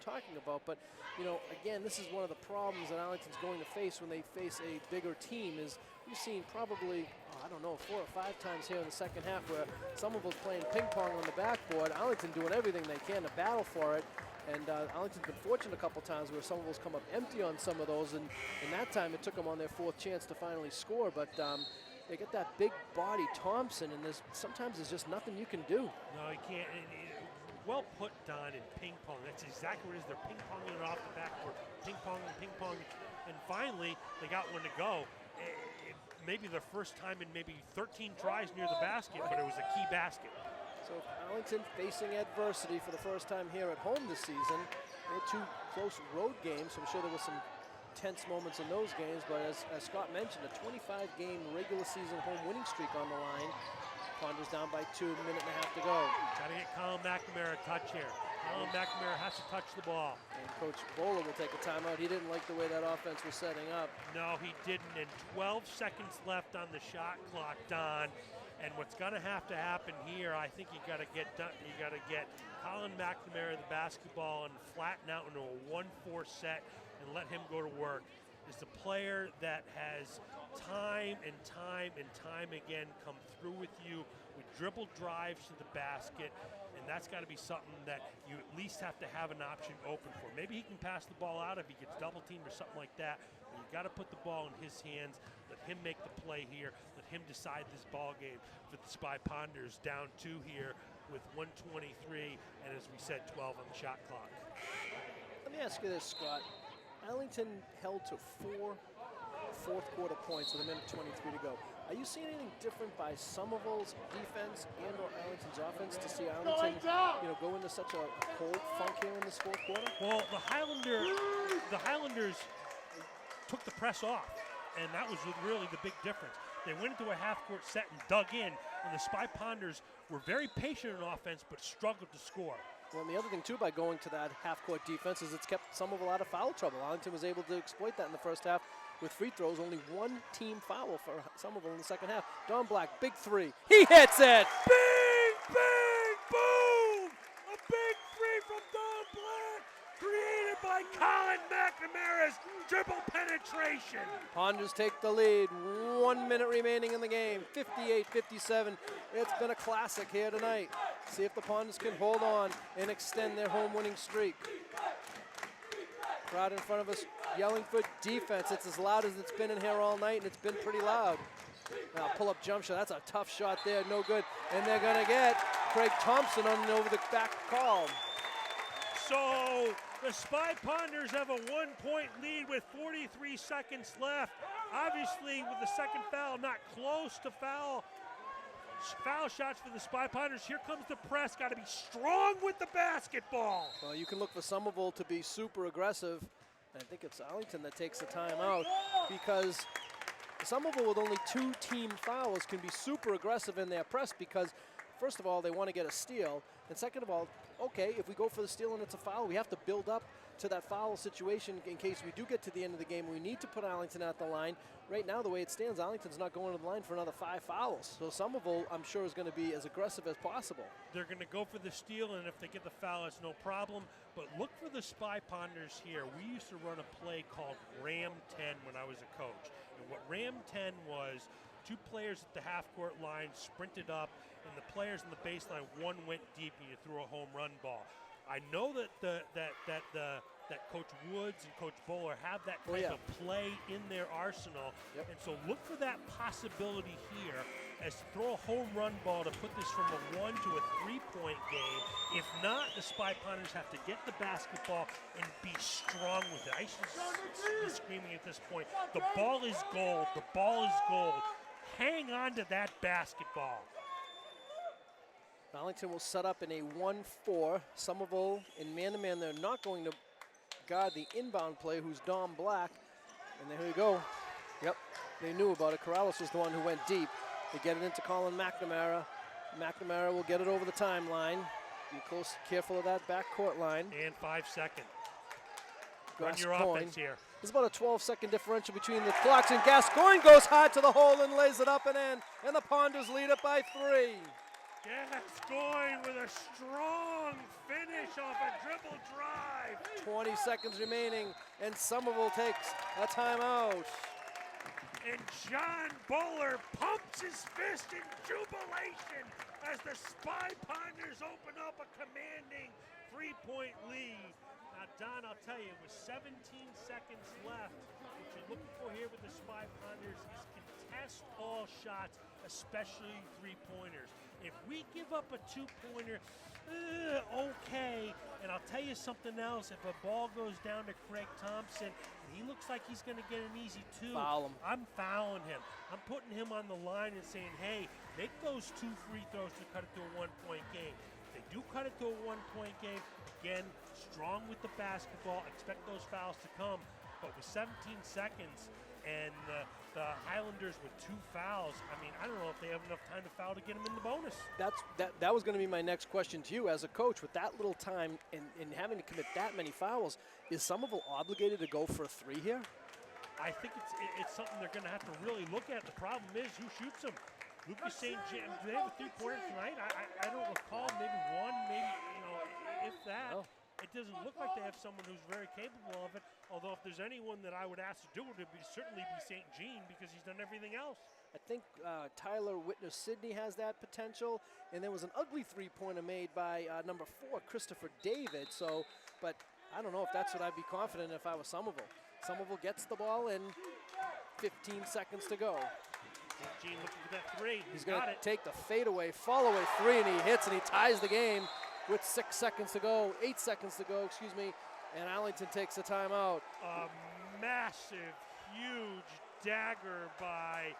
talking about. But, you know, again, this is one of the problems that Arlington's going to face when they face a bigger team is we've seen probably, I don't know, 4 or 5 times here in the second half where Somerville's playing ping pong on the backboard, Arlington doing everything they can to battle for it. And Arlington's been fortunate a couple times where Somerville's come up empty on some of those, and that time it took them on their 4th chance to finally score. But they get that big body Thompson, and sometimes there's just nothing you can do. No, you can't. Well put, Don, in ping pong. That's exactly what it is. They're ping ponging it off the backboard, ping pong, and finally they got one to go. Maybe their first time in maybe 13 tries near the basket, but it was a key basket. So Arlington facing adversity for the first time here at home this season. They had 2 close road games, so I'm sure there was some tense moments in those games, but as Scott mentioned, a 25-game regular season home winning streak on the line. Ponders down by 2, a minute and a half to go. Got to get Colin McNamara a touch here. Colin McNamara has to touch the ball. And Coach Bowler will take a timeout. He didn't like the way that offense was setting up. No, he didn't, and 12 seconds left on the shot clock, Don. And what's going to happen here, I think you got to get Colin McNamara the basketball and flatten out into a 1-4 set and let him go to work. Is the player that has time and time again come through with you with dribble drives to the basket, and that's got to be something that you at least have to have an option open for. Maybe he can pass the ball out if he gets double teamed or something like that. But you got to put the ball in his hands. Let him make the play here. Let him decide this ball game for the Spy Ponders down 2 here with 1:23, and as we said, 12 on the shot clock. Let me ask you this, Scott. Arlington held to 4 fourth-quarter points with a minute 23 to go. Are you seeing anything different by Somerville's defense and/or Arlington's offense to see Arlington, go into such a cold funk here in this 4th quarter? Well, the Highlanders took the press off, and that was really the big difference. They went into a half-court set and dug in, and the Spy Ponders were very patient in offense but struggled to score. Well, and the other thing, too, by going to that half-court defense is it's kept Somerville out of foul trouble. Arlington was able to exploit that in the first half with free throws. Only 1 team foul for Somerville in the second half. Don Black, big 3. He hits it! Bing, bing, boom! A big 3 from Don Black, created by Colin McNamara's dribble penetration. Ponders take the lead. 1 minute remaining in the game. 58-57. It's been a classic here tonight. See if the Ponders can hold on and extend their home winning streak. Crowd in front of us yelling for defense. It's as loud as it's been in here all night, and it's been pretty loud. Now pull-up jump shot. That's a tough shot there. No good. And they're going to get Craig Thompson on over the back call. So the Spy Ponders have a 1-point lead with 43 seconds left. Obviously, with the second foul, not close to foul shots for the Spy Ponders. Here comes the press. Got to be strong with the basketball. Well, you can look for Somerville to be super aggressive. And I think it's Arlington that takes the timeout because Somerville with only 2 team fouls can be super aggressive in their press because, first of all, they want to get a steal. And second of all, okay, if we go for the steal and it's a foul, we have to build up to that foul situation in case we do get to the end of the game. We need to put Arlington at the line. Right now, the way it stands, Arlington's not going to the line for another 5 fouls. So Somerville, I'm sure, is going to be as aggressive as possible. They're going to go for the steal, and if they get the foul, it's no problem. But look for the Spy Ponders here. We used to run a play called Ram 10 when I was a coach. And what Ram 10 was, 2 players at the half-court line sprinted up, and the players in the baseline, 1 went deep, and you threw a home run ball. I know that the that Coach Woods and Coach Bowler have that Oh, type yeah. of play in their arsenal. Yep. And so look for that possibility here as to throw a home run ball to put this from a 1 to a 3-point game. If not, the Spy Pounders have to get the basketball and be strong with it. I should be screaming at this point. The ball is gold. The ball is gold. Hang on to that basketball. Arlington will set up in a 1-4. Somerville in man-to-man. They're not going to guard the inbound play, who's Dom Black. And there you go. Yep, they knew about it. Corrales was the one who went deep. They get it into Colin McNamara. McNamara will get it over the timeline. Be close, careful of that backcourt line. And 5 seconds. Run your Gascoigne. offense here. There's about a 12-second differential between the clocks, and Gascoigne goes hard to the hole and lays it up and in. And the Ponders lead it by 3. Gascoigne with a strong finish off a dribble drive. 20 seconds remaining, and Somerville takes a timeout. And John Bowler pumps his fist in jubilation as the Spy Ponders open up a commanding 3-point lead. Now, Don, I'll tell you, with 17 seconds left, what you're looking for here with the Spy Ponders is contest all shots, especially 3-pointers. If we give up a 2-pointer, okay. And I'll tell you something else. If a ball goes down to Craig Thompson, and he looks like he's going to get an easy 2, Foul him. I'm fouling him. I'm putting him on the line and saying, hey, make those 2 free throws to cut it to a 1-point game. If they do cut it to a 1-point game, again, strong with the basketball, expect those fouls to come. But with 17 seconds and the Highlanders with 2 fouls, I mean, I don't know if they have enough time to foul to get them in the bonus. That was going to be my next question to you. As a coach, with that little time and having to commit that many fouls, is Somerville obligated to go for a 3 here? I think it's something they're going to have to really look at. The problem is who shoots them. Lucas St. James, do they have a 3-pointer tonight? I don't recall. Maybe one, maybe, if that. No. It doesn't look like they have someone who's very capable of it. Although if there's anyone that I would ask to do it, it would certainly be St. Jean because he's done everything else. I think Tyler Whitner-Sydney has that potential, and there was an ugly 3-pointer made by number 4, Christopher David. So, but I don't know if that's what I'd be confident if I was Somerville. Somerville gets the ball and 15 seconds to go. St. Jean looking for that 3. He's going to take the fadeaway, fall-away 3, and he hits, and he ties the game with 6 seconds to go, 8 seconds to go, excuse me, and Arlington takes a timeout. A massive, huge dagger by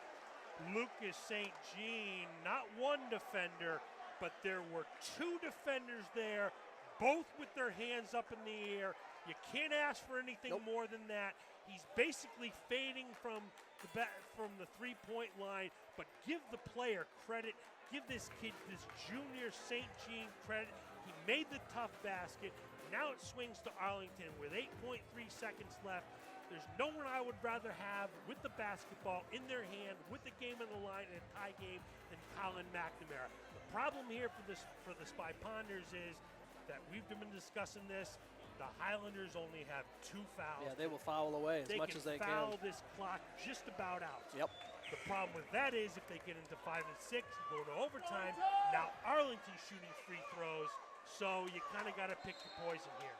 Lucas St. Jean. Not one defender, but there were 2 defenders there, both with their hands up in the air. You can't ask for anything more than that. He's basically fading from the 3-point line, but give the player credit. Give this kid, this junior St. Jean, credit. He made the tough basket. Now it swings to Arlington with 8.3 seconds left. There's no one I would rather have with the basketball in their hand, with the game on the line in a tie game than Colin McNamara. The problem here for the Spy Ponders is that we've been discussing this. The Highlanders only have 2 fouls. Yeah, they will foul away as much as they They can foul can. this clock just about out. Yep. The problem with that is if they get into 5 and 6, you go to overtime. Now Arlington's shooting free throws, so you kind of got to pick your poison here.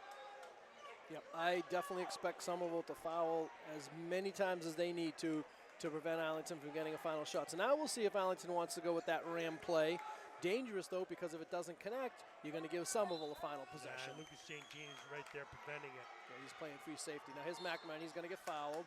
Yep, I definitely expect Somerville to foul as many times as they need to prevent Arlington from getting a final shot. So now we'll see if Arlington wants to go with that ram play. Dangerous, though, because if it doesn't connect, you're going to give Somerville a final possession. Lucas St. Jean is right there preventing it. Yeah, he's playing free safety. Now here's McNamara, he's going to get fouled.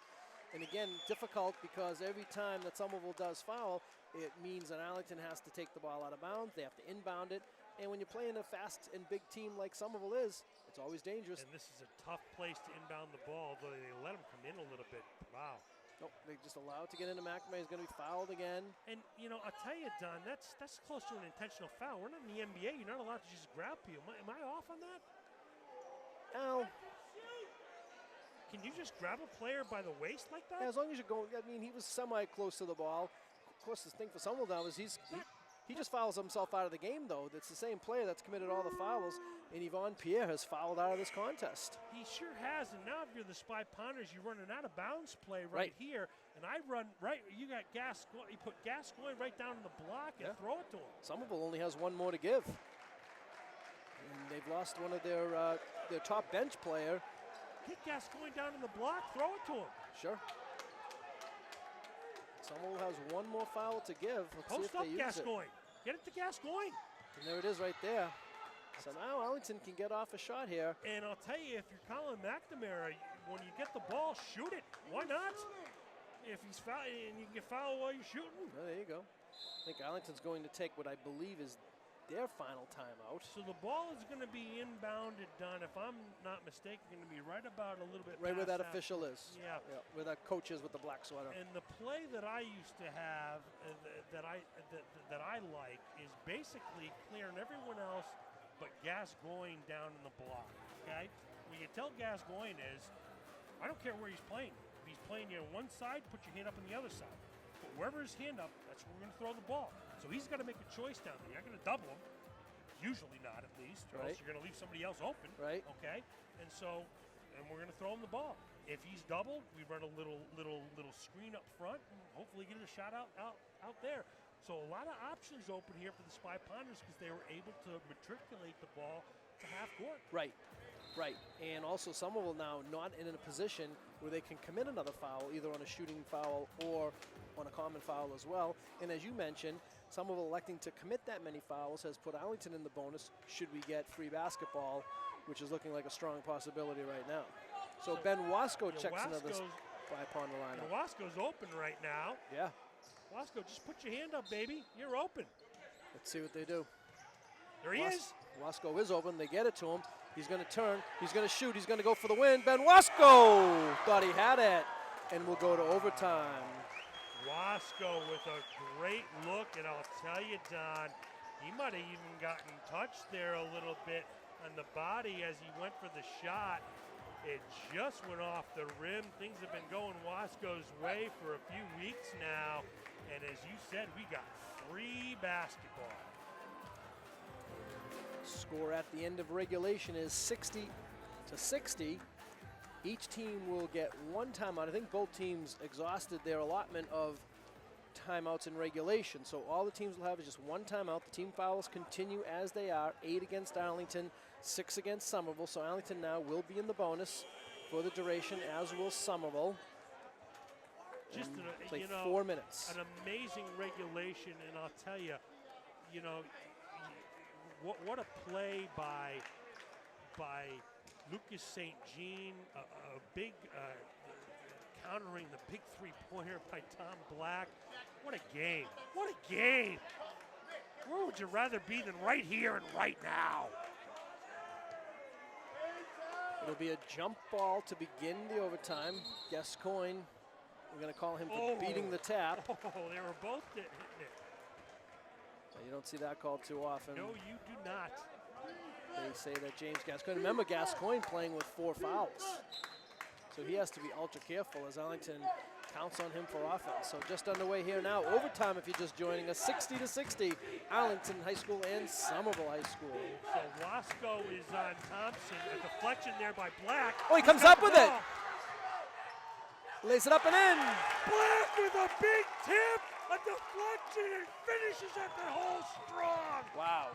And again, difficult because every time that Somerville does foul, it means that Arlington has to take the ball out of bounds. They have to inbound it. And when you're playing a fast and big team like Somerville is, it's always dangerous. And this is a tough place to inbound the ball, though they let him come in a little bit. Wow. Nope, they just allow it to get into McNamara. He's going to be fouled again. And, I'll tell you, Don, that's close to an intentional foul. We're not in the NBA. You're not allowed to just grab people. Am I off on that? Now, can you just grab a player by the waist like that? yeah, as long as you're going, I mean, he was semi-close to the ball. Of course, the thing for Somerville now is he just fouls himself out of the game, though. That's the same player that's committed all the fouls, and Yvonne Pierre has fouled out of this contest. He sure has, and now if you're the Spy Ponders, you're running out of bounds play right here, and I run right, you got Gascoigne, you put Gascoigne right down in the block and throw it to him. Somerville only has 1 more to give. And they've lost one of their top bench player, Get Gascoigne down in the block, throw it to him. Sure. Somerville has one more foul to give. Let's see if Post up they use Gascoigne. Get it to Gascoigne. And there it is right there. So now Arlington can get off a shot here. And I'll tell you, if you're Colin McNamara, when you get the ball, shoot it. Why not? If he's foul, and you can get fouled while you're shooting. Oh, there you go. I think Arlington's going to take what I believe is their final timeout. So the ball is going to be inbounded, Don. If I'm not mistaken, going to be right about a little bit Right where past that official is. Yeah. Where that coach is with the black sweater. And the play that I used to have that I like is basically clearing everyone else but Gascoigne down in the block. Okay? What you tell Gascoigne is, I don't care where he's playing. If he's playing you on one side, put your hand up on the other side. But wherever his hand up, that's where we're going to throw the ball. So he's got to make a choice down there. You're not going to double him. Usually not, at least. Or else you're going to leave somebody else open. Right. Okay? And we're going to throw him the ball. If he's doubled, we run a little screen up front and hopefully get a shot out there. So a lot of options open here for the Spy Ponders because they were able to matriculate the ball to half court. Right. And also Somerville now not in a position where they can commit another foul, either on a shooting foul or on a common foul as well. And as you mentioned, Somerville electing to commit that many fouls has put Arlington in the bonus should we get free basketball, which is looking like a strong possibility right now. So Ben Wasco checks into the Spy Ponder lineup. And Wasco's open right now. Yeah. Wasco, just put your hand up, baby. You're open. Let's see what they do. There he is. Wasco is open. They get it to him. He's going to turn. He's going to shoot. He's going to go for the win. Ben Wasco thought he had it, and we'll go to overtime. Wasco with a great look, and I'll tell you, Don, he might have even gotten touched there a little bit on the body as he went for the shot. It just went off the rim. Things have been going Wasco's way for a few weeks now, and as you said, we got free basketball. Score at the end of regulation is 60-60. Each team will get one timeout. I think both teams exhausted their allotment of timeouts in regulation. So all the teams will have is just one timeout. The team fouls continue as they are. 8 against Arlington, 6 against Somerville. So Arlington now will be in the bonus for the duration, as will Somerville. Just play 4 minutes. An amazing regulation, and I'll tell you, what a play by Lucas St. Jean, a big countering the big three-pointer by Tom Black. What a game. What a game. Where would you rather be than right here and right now? It'll be a jump ball to begin the overtime. Gascoigne, we're going to call him for beating the tap. Oh, they were both hitting it. You don't see that called too often. No, you do not. They say that James Gascoigne, remember Gascoigne playing with 4 fouls. So he has to be ultra careful as Arlington counts on him for offense. So just underway here now. Overtime if you're just joining us, 60-60. Arlington High School and Somerville High School. So Wasco is on Thompson. A deflection there by Black. Oh, he comes up with it. Lays it up and in. Black with a big tip, a deflection, and finishes at the hole strong. Wow.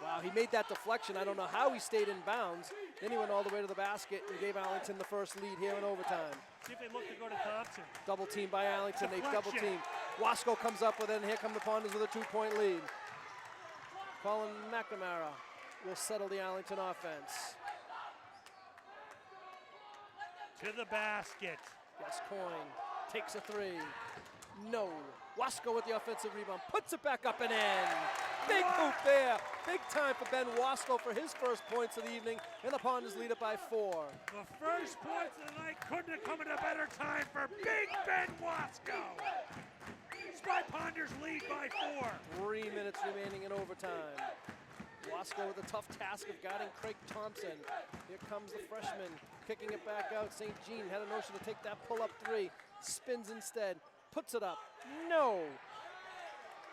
Wow, he made that deflection. I don't know how he stayed in bounds. Then he went all the way to the basket and gave Arlington the first lead here in overtime. See if they look to go to Thompson. Double team by Arlington. Deflection. They double team. Wasco comes up with it, and here come the Ponders with a 2-point lead. Colin McNamara will settle the Arlington offense. To the basket. Gascoigne takes a 3. No. Wasco with the offensive rebound. Puts it back up and in. Big hoop there. Big time for Ben Wasco for his first points of the evening. And the Ponders lead it by 4. The first points of the night couldn't have come at a better time for Big Ben Wasco. Spy Ponders lead by 4. 3 minutes remaining in overtime. Wasco with a tough task of guarding Craig Thompson. Here comes the freshman, kicking it back out. St. Jean had a notion to take that pull-up 3. Spins instead, puts it up. No.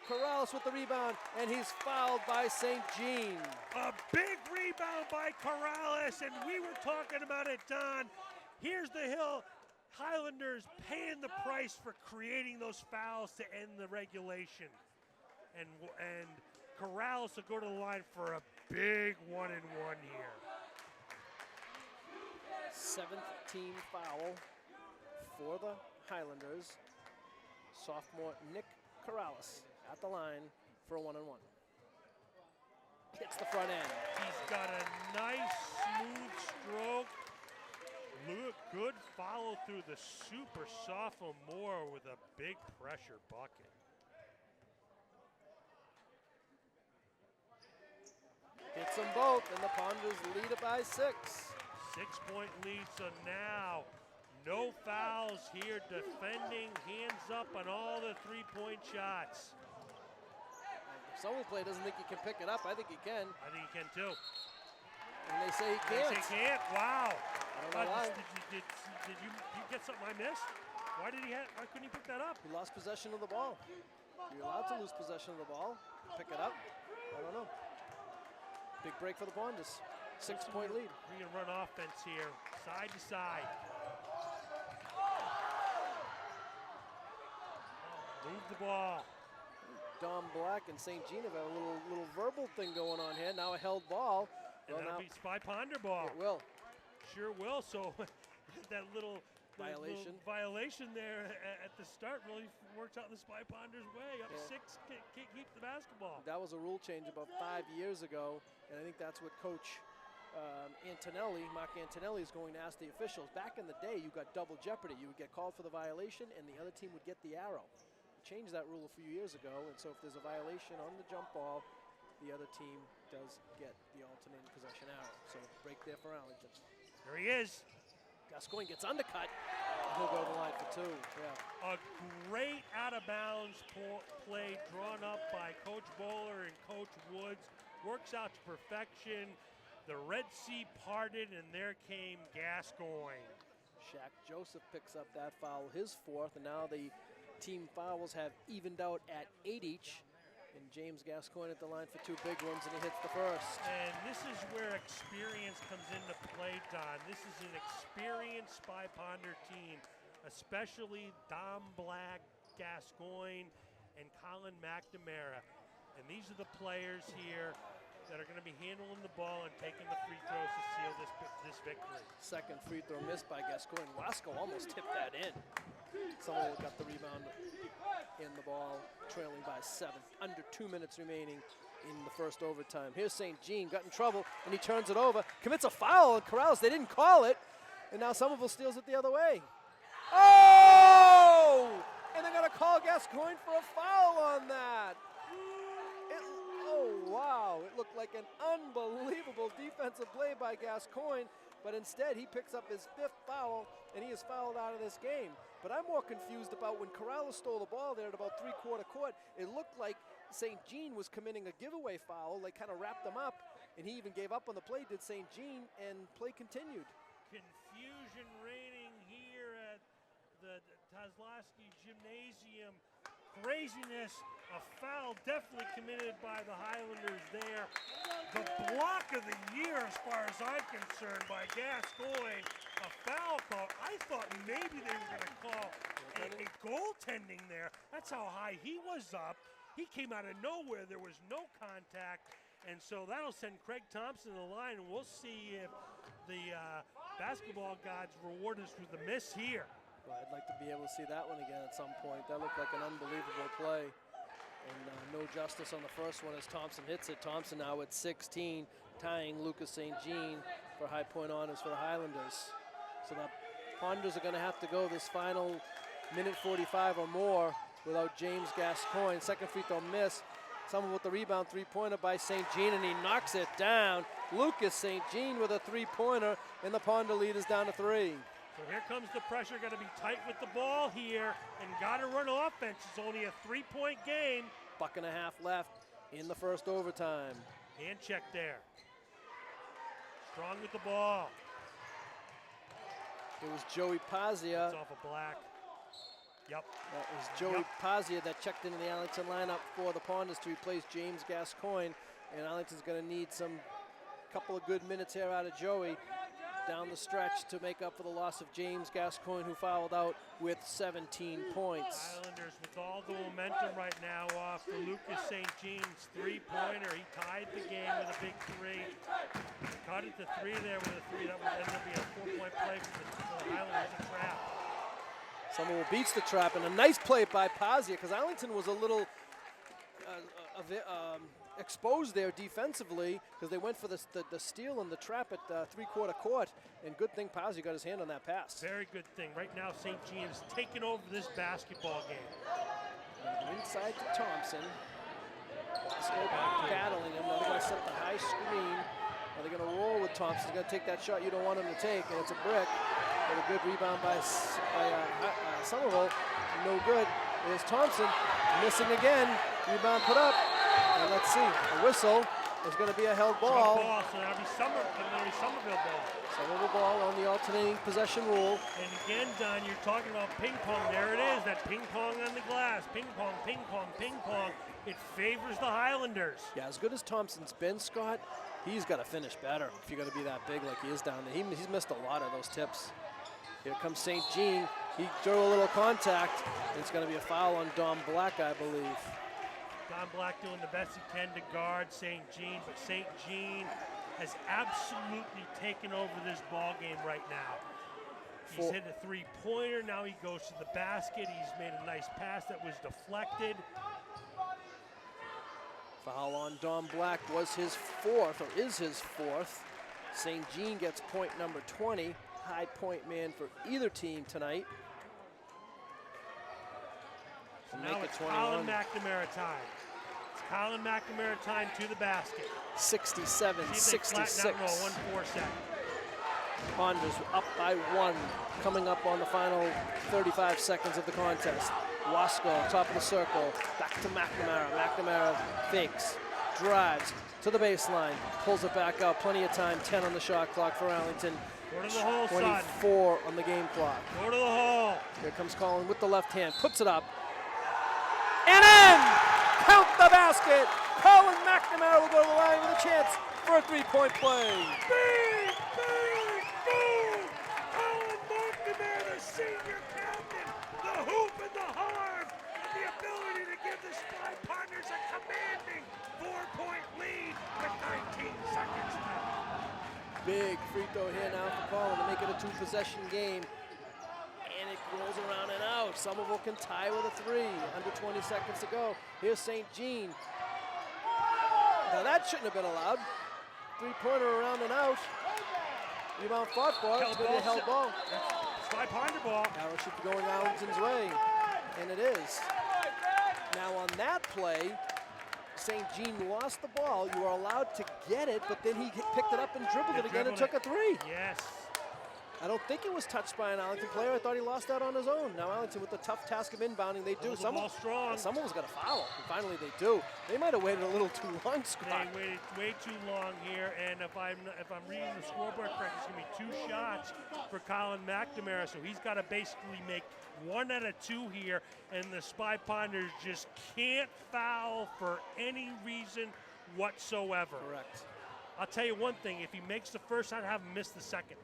Corrales with the rebound, and he's fouled by St. Jean. A big rebound by Corrales, and we were talking about it, Don. Here's the Hill Highlanders paying the price for creating those fouls to end the regulation. And Corrales will go to the line for a big 1-and-1 here. 7th team foul for the Highlanders. Sophomore Nick Corrales at the line for a 1-on-1. Hits the front end. He's got a nice, smooth stroke. Good follow through the super sophomore with a big pressure bucket. Hits them both, and the Ponders lead it by 6. 6-point lead, so now no fouls here, defending, hands up on all the three-point shots. If Somerville play doesn't think he can pick it up, I think he can. I think he can too. And they say he can't. They say can't, wow. I don't know why. Did you get something I missed? Why couldn't he pick that up? He lost possession of the ball. You're allowed to lose possession of the ball. Pick it up. I don't know. Big break for the Ponders. 6-point lead. We can run offense here, side to side. Move the ball. Dom Black and St. Jean have a little verbal thing going on here. Now a held ball. And that'll be Spy Ponder ball. It will. Sure will. So that little violation there at the start really works out the Spy Ponder's way. Up 6, can't keep the basketball. That was a rule change about 5 years ago, and I think that's what Coach Mark Antonelli is going to ask the officials. Back in the day, you got double jeopardy. You would get called for the violation, and the other team would get the arrow. Changed that rule a few years ago, and so if there's a violation on the jump ball, the other team does get the alternating possession arrow. So break there for Arlington. There he is. Gascoigne gets undercut. He'll go to the line for 2. Yeah. A great out-of-bounds play drawn up by Coach Bowler and Coach Woods. Works out to perfection. The Red Sea parted, and there came Gascoigne. Shaq Joseph picks up that foul, his 4th, and now the team fouls have evened out at 8 each. And James Gascoigne at the line for 2 big ones, and he hits the first. And this is where experience comes into play, Don. This is an experienced Spy Ponder team, especially Dom Black, Gascoigne, and Colin McNamara. And these are the players here that are going to be handling the ball and taking the free throws to seal this victory. Second free throw missed by Gascoigne. Wasco almost tipped that in. Someone got the rebound in the ball, trailing by 7. Under 2 minutes remaining in the first overtime. Here's St. Jean, got in trouble, and he turns it over, commits a foul on Corrales. They didn't call it, and now Somerville steals it the other way. Oh! And they're going to call Gascoigne for a foul on that. Oh, wow. It looked like an unbelievable defensive play by Gascoigne, but instead he picks up his 5th foul, and he is fouled out of this game. But I'm more confused about when Corrales stole the ball there at about 3/4 court. It looked like St. Jean was committing a giveaway foul. They kind of wrapped them up, and he even gave up on the play, did St. Jean, and play continued. Confusion reigning here at the Tazlowski Gymnasium. Craziness, a foul definitely committed by the Highlanders there. The block of the year, as far as I'm concerned, by Gascoigne. A foul call. I thought maybe they were going to call a goaltending there. That's how high he was up. He came out of nowhere. There was no contact. And so that'll send Craig Thompson to the line, and we'll see if the basketball gods reward us with the miss here. Well, I'd like to be able to see that one again at some point. That looked like an unbelievable play. And no justice on the first one as Thompson hits it. Thompson now at 16, tying Lucas St. Jean for high point honors for the Highlanders. So the Ponders are going to have to go this final minute 45 or more without James Gascoigne. Second free throw miss. Someone with the rebound, 3-pointer by St. Jean, and he knocks it down. Lucas St. Jean with a 3-pointer, and the Ponder lead is down to 3. So here comes the pressure. Got to be tight with the ball here and got to run offense. It's only a 3-point game. $1.5 left in the first overtime. Hand check there. Strong with the ball. It was Joey Pazia. It's off of Black. Yep. That was Joey Pazia that checked into the Arlington lineup for the Ponders to replace James Gascoigne. And Arlington's going to need some couple of good minutes here out of Joey. down the stretch to make up for the loss of James Gascoigne, who fouled out with 17 points. Islanders with all the momentum right now off the Lucas St. Jean's three-pointer. He tied the game with a big three. Cut it to three there with a three. That would end up being a 4-point play for the Islanders. A trap. Somerville beats the trap, and a nice play by Pazia, because Arlington was a little exposed there defensively, because they went for the steal and the trap at three-quarter court, and good thing Pazia got his hand on that pass. Very good thing. Right now, St. Jean is taking over this basketball game. Inside to Thompson. Wasco battling him. Now they're going to set the high screen. Now they're going to roll with Thompson. He's going to take that shot you don't want him to take, and it's a brick. But a good rebound by Somerville. No good. There's Thompson missing again. Rebound put up. And let's see. A whistle. There's going to be a held ball. So that'll be Somerville ball. Somerville ball on the alternating possession rule. And again, Don, you're talking about ping pong. There it is. That ping pong on the glass. Ping pong, ping pong, ping pong. It favors the Highlanders. Yeah, as good as Thompson's been, Scott, he's got to finish better if you're going to be that big like he is down there. He's missed a lot of those tips. Here comes St. Jean. He drew a little contact. And it's going to be a foul on Dom Black, I believe. Don Black doing the best he can to guard St. Jean, but St. Jean has absolutely taken over this ball game right now. He's hit a three-pointer. Now he goes to the basket. He's made a nice pass that was deflected. Foul on Dom Black was his fourth, or is his fourth. St. Jean gets point number 20. High point man for either team tonight. So now it's Colin McNamara time. It's Colin McNamara time to the basket. 67-66. 1-4 set. Ponders up by one, coming up on the final 35 seconds of the contest. Wasco, top of the circle, back to McNamara. McNamara fakes, drives to the baseline, pulls it back out. Plenty of time, 10 on the shot clock for Arlington. Go to the hole, 24 son. On the game clock. Go to the hole. Here comes Colin with the left hand, puts it up. And in! Count the basket! Colin McNamara will go to the line with a chance for a three-point play. Big, big, boom! Colin McNamara, the senior captain, the hoop and the harm, and the ability to give the Spy Partners a commanding 4-point lead with 19 seconds left. Big free throw here now for Colin to make it a two-possession game. And it rolls around and out. Somerville can tie with a three. Under 20 seconds to go. Here's St. Jean. Now that shouldn't have been allowed. Three-pointer around and out. Rebound fought for. It's going to be a held ball. Spy Partner ball. Arrow should be going Arlington's way. And it is. Now on that play, St. Jean lost the ball. You are allowed to get it, but then he picked it up and dribbled it again and took a three. Yes. I don't think it was touched by an Arlington player. I thought he lost that on his own. Now Arlington with the tough task of inbounding, they do. Someone's strong. Someone's got to foul, and finally they do. They might have waited a little too long, Scott. They waited way too long here, and if I'm reading the scoreboard correctly, it's going to be 2 shots for Colin McNamara, so he's got to basically make 1 out of 2 here, and the Spy Ponders just can't foul for any reason whatsoever. Correct. I'll tell you one thing, if he makes the first, I'd have him miss the second.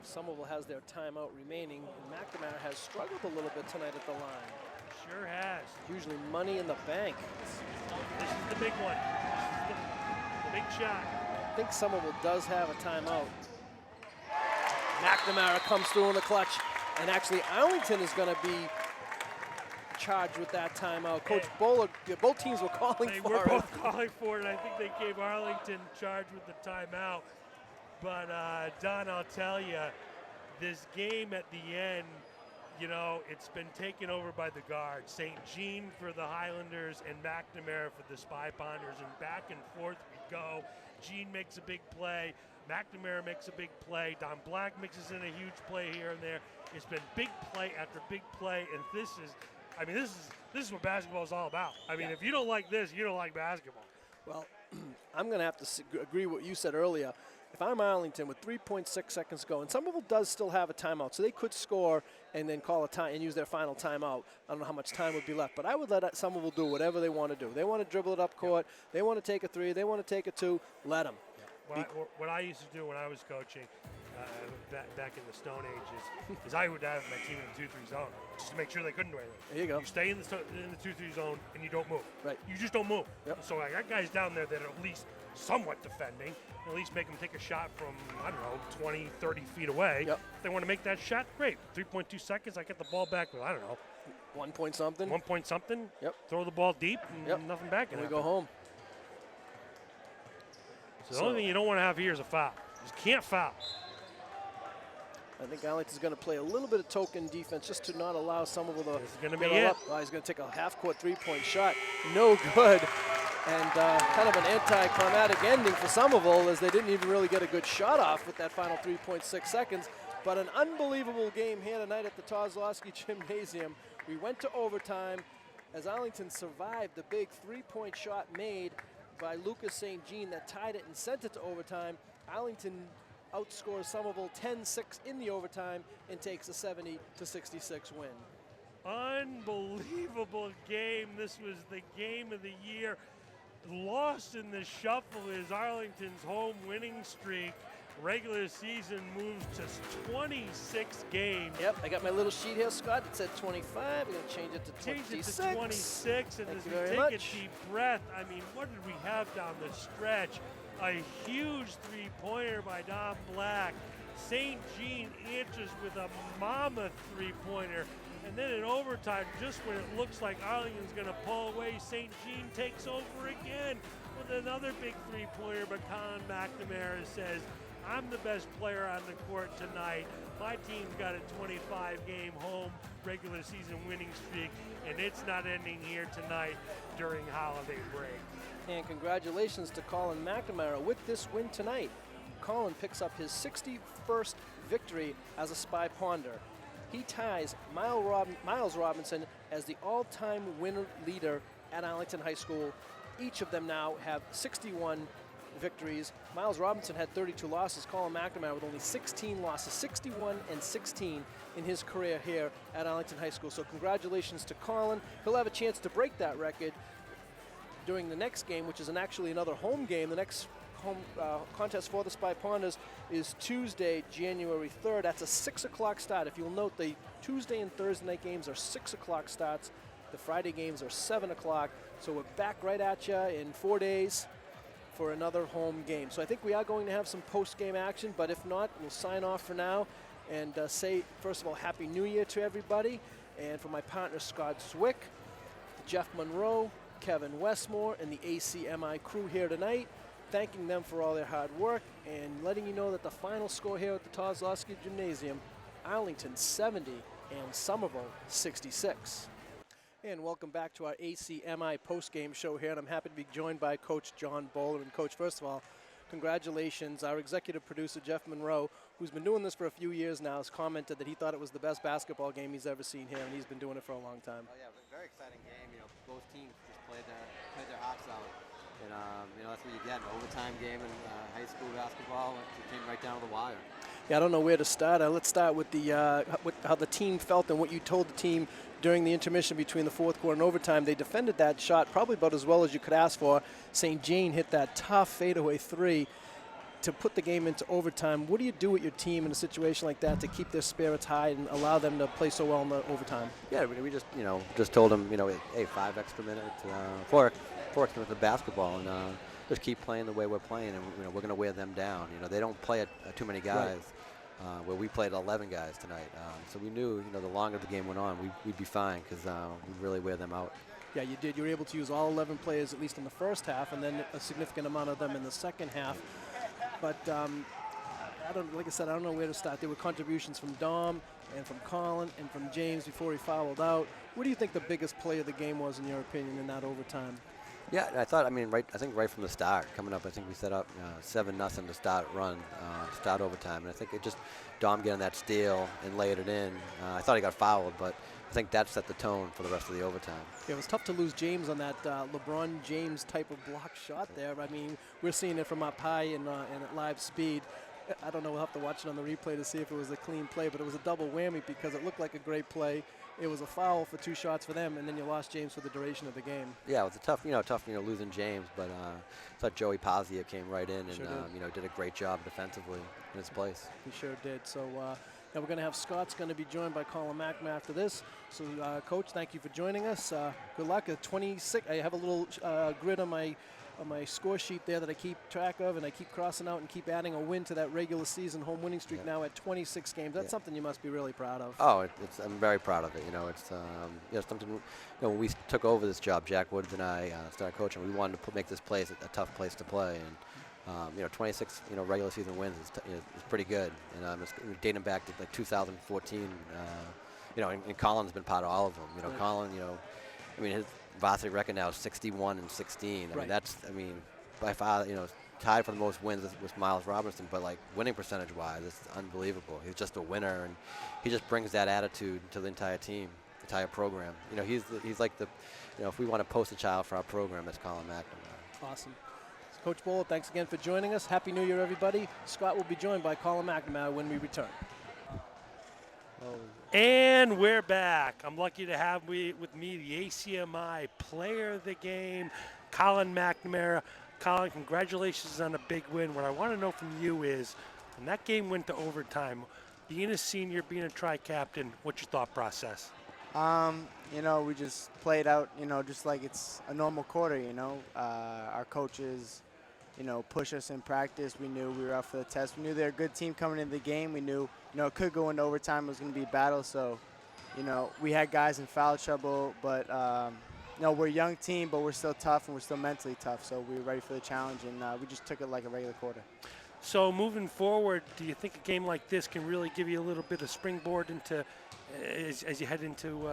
Somerville has their timeout remaining, and McNamara has struggled a little bit tonight at the line. Sure has. Usually money in the bank. This is the big one. This is the big shot. I think Somerville does have a timeout. McNamara comes through in the clutch, and actually Arlington is going to be charged with that timeout. Coach Bowler, both teams were calling for it. They were both calling for it, and I think they gave Arlington charge with the timeout. But, Don, I'll tell you, this game at the end, you know, it's been taken over by the guards. St. Jean for the Highlanders and McNamara for the Spy Ponders. And back and forth we go. Jean makes a big play. McNamara makes a big play. Don Black mixes in a huge play here and there. It's been big play after big play. And this is what basketball is all about. I mean, if you don't like this, you don't like basketball. Well, I'm going to have to agree with what you said earlier. If I'm Arlington with 3.6 seconds to go, and Somerville does still have a timeout, so they could score and then call a time and use their final timeout. I don't know how much time would be left, but I would let Somerville do whatever they want to do. They want to dribble it up court. They want to take a three. They want to take a two. Let them. What I used to do when I was coaching back in the Stone Age is I would have my team in the 2-3 zone just to make sure they couldn't do anything. There you go. You stay in the 2-3 zone and you don't move. Right. You just don't move. Yep. So I got guys down there that are at least somewhat defending, at least make them take a shot from, I don't know, 20, 30 feet away. Yep. If they want to make that shot, great. 3.2 seconds, I get the ball back with, I don't know, 1 point something. 1 point something. Yep. Throw the ball deep and Yep. nothing back. And we go home. So the only thing you don't want to have here is a foul. You can't foul. I think Arlington's going to play a little bit of token defense just to not allow Somerville to This is going to be get it. up. He's going to take a half-court three-point shot. No good. And kind of an anticlimactic ending for Somerville as they didn't even really get a good shot off with that final 3.6 seconds. But an unbelievable game here tonight at the Kozlowski Gymnasium. We went to overtime as Arlington survived the big three-point shot made by Lucas St. Jean that tied it and sent it to overtime. Arlington outscores Somerville 10-6 in the overtime and takes a 70-66 win. Unbelievable game. This was the game of the year. Lost in the shuffle is Arlington's home winning streak. Regular season moves to 26 games. Yep, I got my little sheet here, Scott. It said 25. I'm going to change it to 26. Change it to 26, and Thank as you we very take much. a deep breath, I mean, what did we have down the stretch? A huge three-pointer by Don Black. St. Jean answers with a mammoth three-pointer. And then in overtime, just when it looks like Arlington's going to pull away, St. Jean takes over again with another big three-pointer. But Colin McNamara says, I'm the best player on the court tonight. My team's got a 25-game home regular season winning streak, and it's not ending here tonight during holiday break. And congratulations to Colin McNamara with this win tonight. Colin picks up his 61st victory as a Spy Ponder. He ties Miles Robinson as the all-time winner leader at Arlington High School. Each of them now have 61 victories. Miles Robinson had 32 losses. Colin McNamara with only 16 losses, 61-16 in his career here at Arlington High School. So congratulations to Colin. He'll have a chance to break that record during the next game, which is actually another home game. The next home contest for the Spy Ponders is Tuesday, January 3rd. That's a 6 o'clock start. If you'll note, the Tuesday and Thursday night games are 6 o'clock starts. The Friday games are 7 o'clock. So we're back right at you in 4 days for another home game. So I think we are going to have some post-game action, but if not, we'll sign off for now and say, first of all, Happy New Year to everybody. And for my partner, Scott Zwick, Jeff Munro, Kevin Wetmore, and the ACMI crew here tonight, thanking them for all their hard work and letting you know that the final score here at the Kozlowski Gymnasium, Arlington 70 and Somerville 66. And welcome back to our ACMI post-game show here, and I'm happy to be joined by Coach John Bowler. And Coach, first of all, congratulations. Our executive producer, Jeff Munro, who's been doing this for a few years now, has commented that he thought it was the best basketball game he's ever seen here, and he's been doing it for a long time. Oh yeah, very exciting game. You know, both teams just played their hearts out, and you know that's what you get, an overtime game in high school basketball. It came right down to the wire. Yeah, I don't know where to start. Let's start with how the team felt and what you told the team during the intermission between the fourth quarter and overtime. They defended that shot probably about as well as you could ask for. St. Jean hit that tough fadeaway three to put the game into overtime. What do you do with your team in a situation like that to keep their spirits high and allow them to play so well in the overtime? Yeah, we just told them, hey, 5 extra minutes, 4 extra minutes of basketball, and just keep playing the way we're playing, and we're going to wear them down. They don't play too many guys. Right. Where we played 11 guys tonight. So we knew, the longer the game went on, we'd be fine because we'd really wear them out. Yeah, you did. You were able to use all 11 players, at least in the first half, and then a significant amount of them in the second half. But like I said, I don't know where to start. There were contributions from Dom and from Colin and from James before he fouled out. What do you think the biggest play of the game was, in your opinion, in that overtime? Yeah, I think right from the start, coming up, I think we set up 7-0 to start overtime. And I think it just, Dom getting that steal and laid it in. I thought he got fouled, but I think that set the tone for the rest of the overtime. Yeah, it was tough to lose James on that LeBron James type of block shot there. I mean, we're seeing it from up high and at live speed. I don't know, we'll have to watch it on the replay to see if it was a clean play, but it was a double whammy because it looked like a great play. It was a foul for 2 shots for them, and then you lost James for the duration of the game. Yeah, it was a tough, losing James, but I thought Joey Pazia came right in and, Sure did a great job defensively in his place. He sure did. So now we're going to have Scott's going to be joined by Colin McNamara after this. So, Coach, thank you for joining us. Good luck. 26. I have a little grid on my score sheet there that I keep track of, and I keep crossing out and keep adding a win to that regular season home winning streak now at 26 games. That's something you must be really proud of. Oh, I'm very proud of it. It's something. When we took over this job, Jack Woods and I started coaching. We wanted to make this place a tough place to play, and 26 regular season wins is pretty good. And it's dating back to like 2014. And Colin's been part of all of them. Colin. His varsity record now is 61-16. By far, tied for the most wins with Miles Robinson, but like winning percentage-wise, it's unbelievable. He's just a winner, and he just brings that attitude to the entire team, the entire program. He's like if we want to post a child for our program, it's Colin McNamara. Awesome. Coach Bowler, thanks again for joining us. Happy New Year, everybody. Scott will be joined by Colin McNamara when we return. And we're back. I'm lucky to have with me the ACMI player of the game, Colin McNamara. Colin, congratulations on a big win. What I want to know from you is, when that game went to overtime, being a senior, being a tri-captain, what's your thought process? We just played out, just like it's a normal quarter, Our coaches, push us in practice. We knew we were up for the test. We knew they were a good team coming into the game. We knew, it could go into overtime. It was going to be a battle. So, we had guys in foul trouble. But, we're a young team, but we're still tough and we're still mentally tough. So we were ready for the challenge, and we just took it like a regular quarter. So moving forward, do you think a game like this can really give you a little bit of springboard into as you head into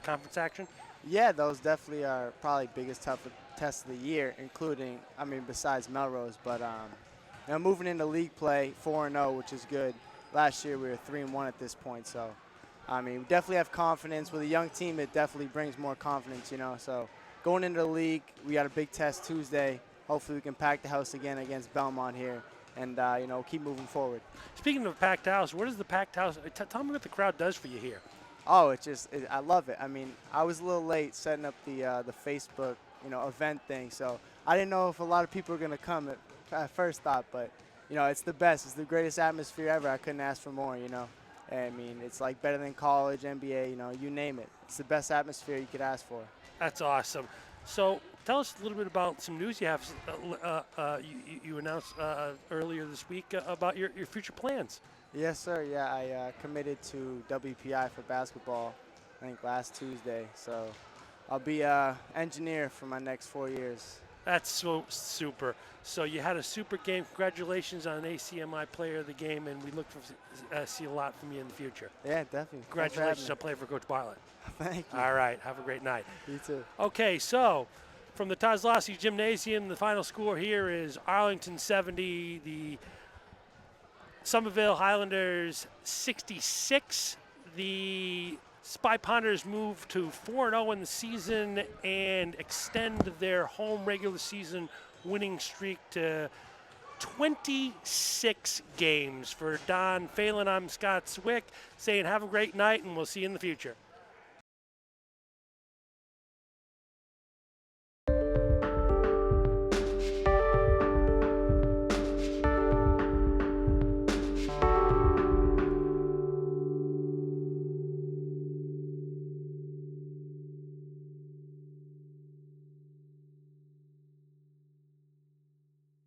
conference action? Yeah, those definitely are probably biggest test of the year, including, besides Melrose. But moving into league play, 4-0, which is good. Last year we were 3-1 at this point, so we definitely have confidence. With a young team, it definitely brings more confidence, So going into the league, we got a big test Tuesday. Hopefully we can pack the house again against Belmont here, and keep moving forward. Speaking of packed house, what is the packed house? Tell me what the crowd does for you here. Oh, I love it. I was a little late setting up the Facebook, event thing, so I didn't know if a lot of people were going to come at first thought, but, it's the best. It's the greatest atmosphere ever. I couldn't ask for more, It's like better than college, NBA, you name it. It's the best atmosphere you could ask for. That's awesome. So tell us a little bit about some news you have. You announced earlier this week about your future plans. Yes, sir. Yeah, I committed to WPI for basketball, I think last Tuesday. So I'll be an engineer for my next 4 years. That's so super. So you had a super game. Congratulations on an ACMI player of the game, and we look to see a lot from you in the future. Yeah, definitely. Congratulations on playing for Coach Bartlett. Thank you. All right. Have a great night. You too. Okay, so from the Tazlossi Gymnasium, the final score here is Arlington 70, the Somerville Highlanders 66. The Spy Ponders move to 4-0 in the season and extend their home regular season winning streak to 26 games. For Don Phelan, I'm Scott Zwick saying have a great night, and we'll see you in the future.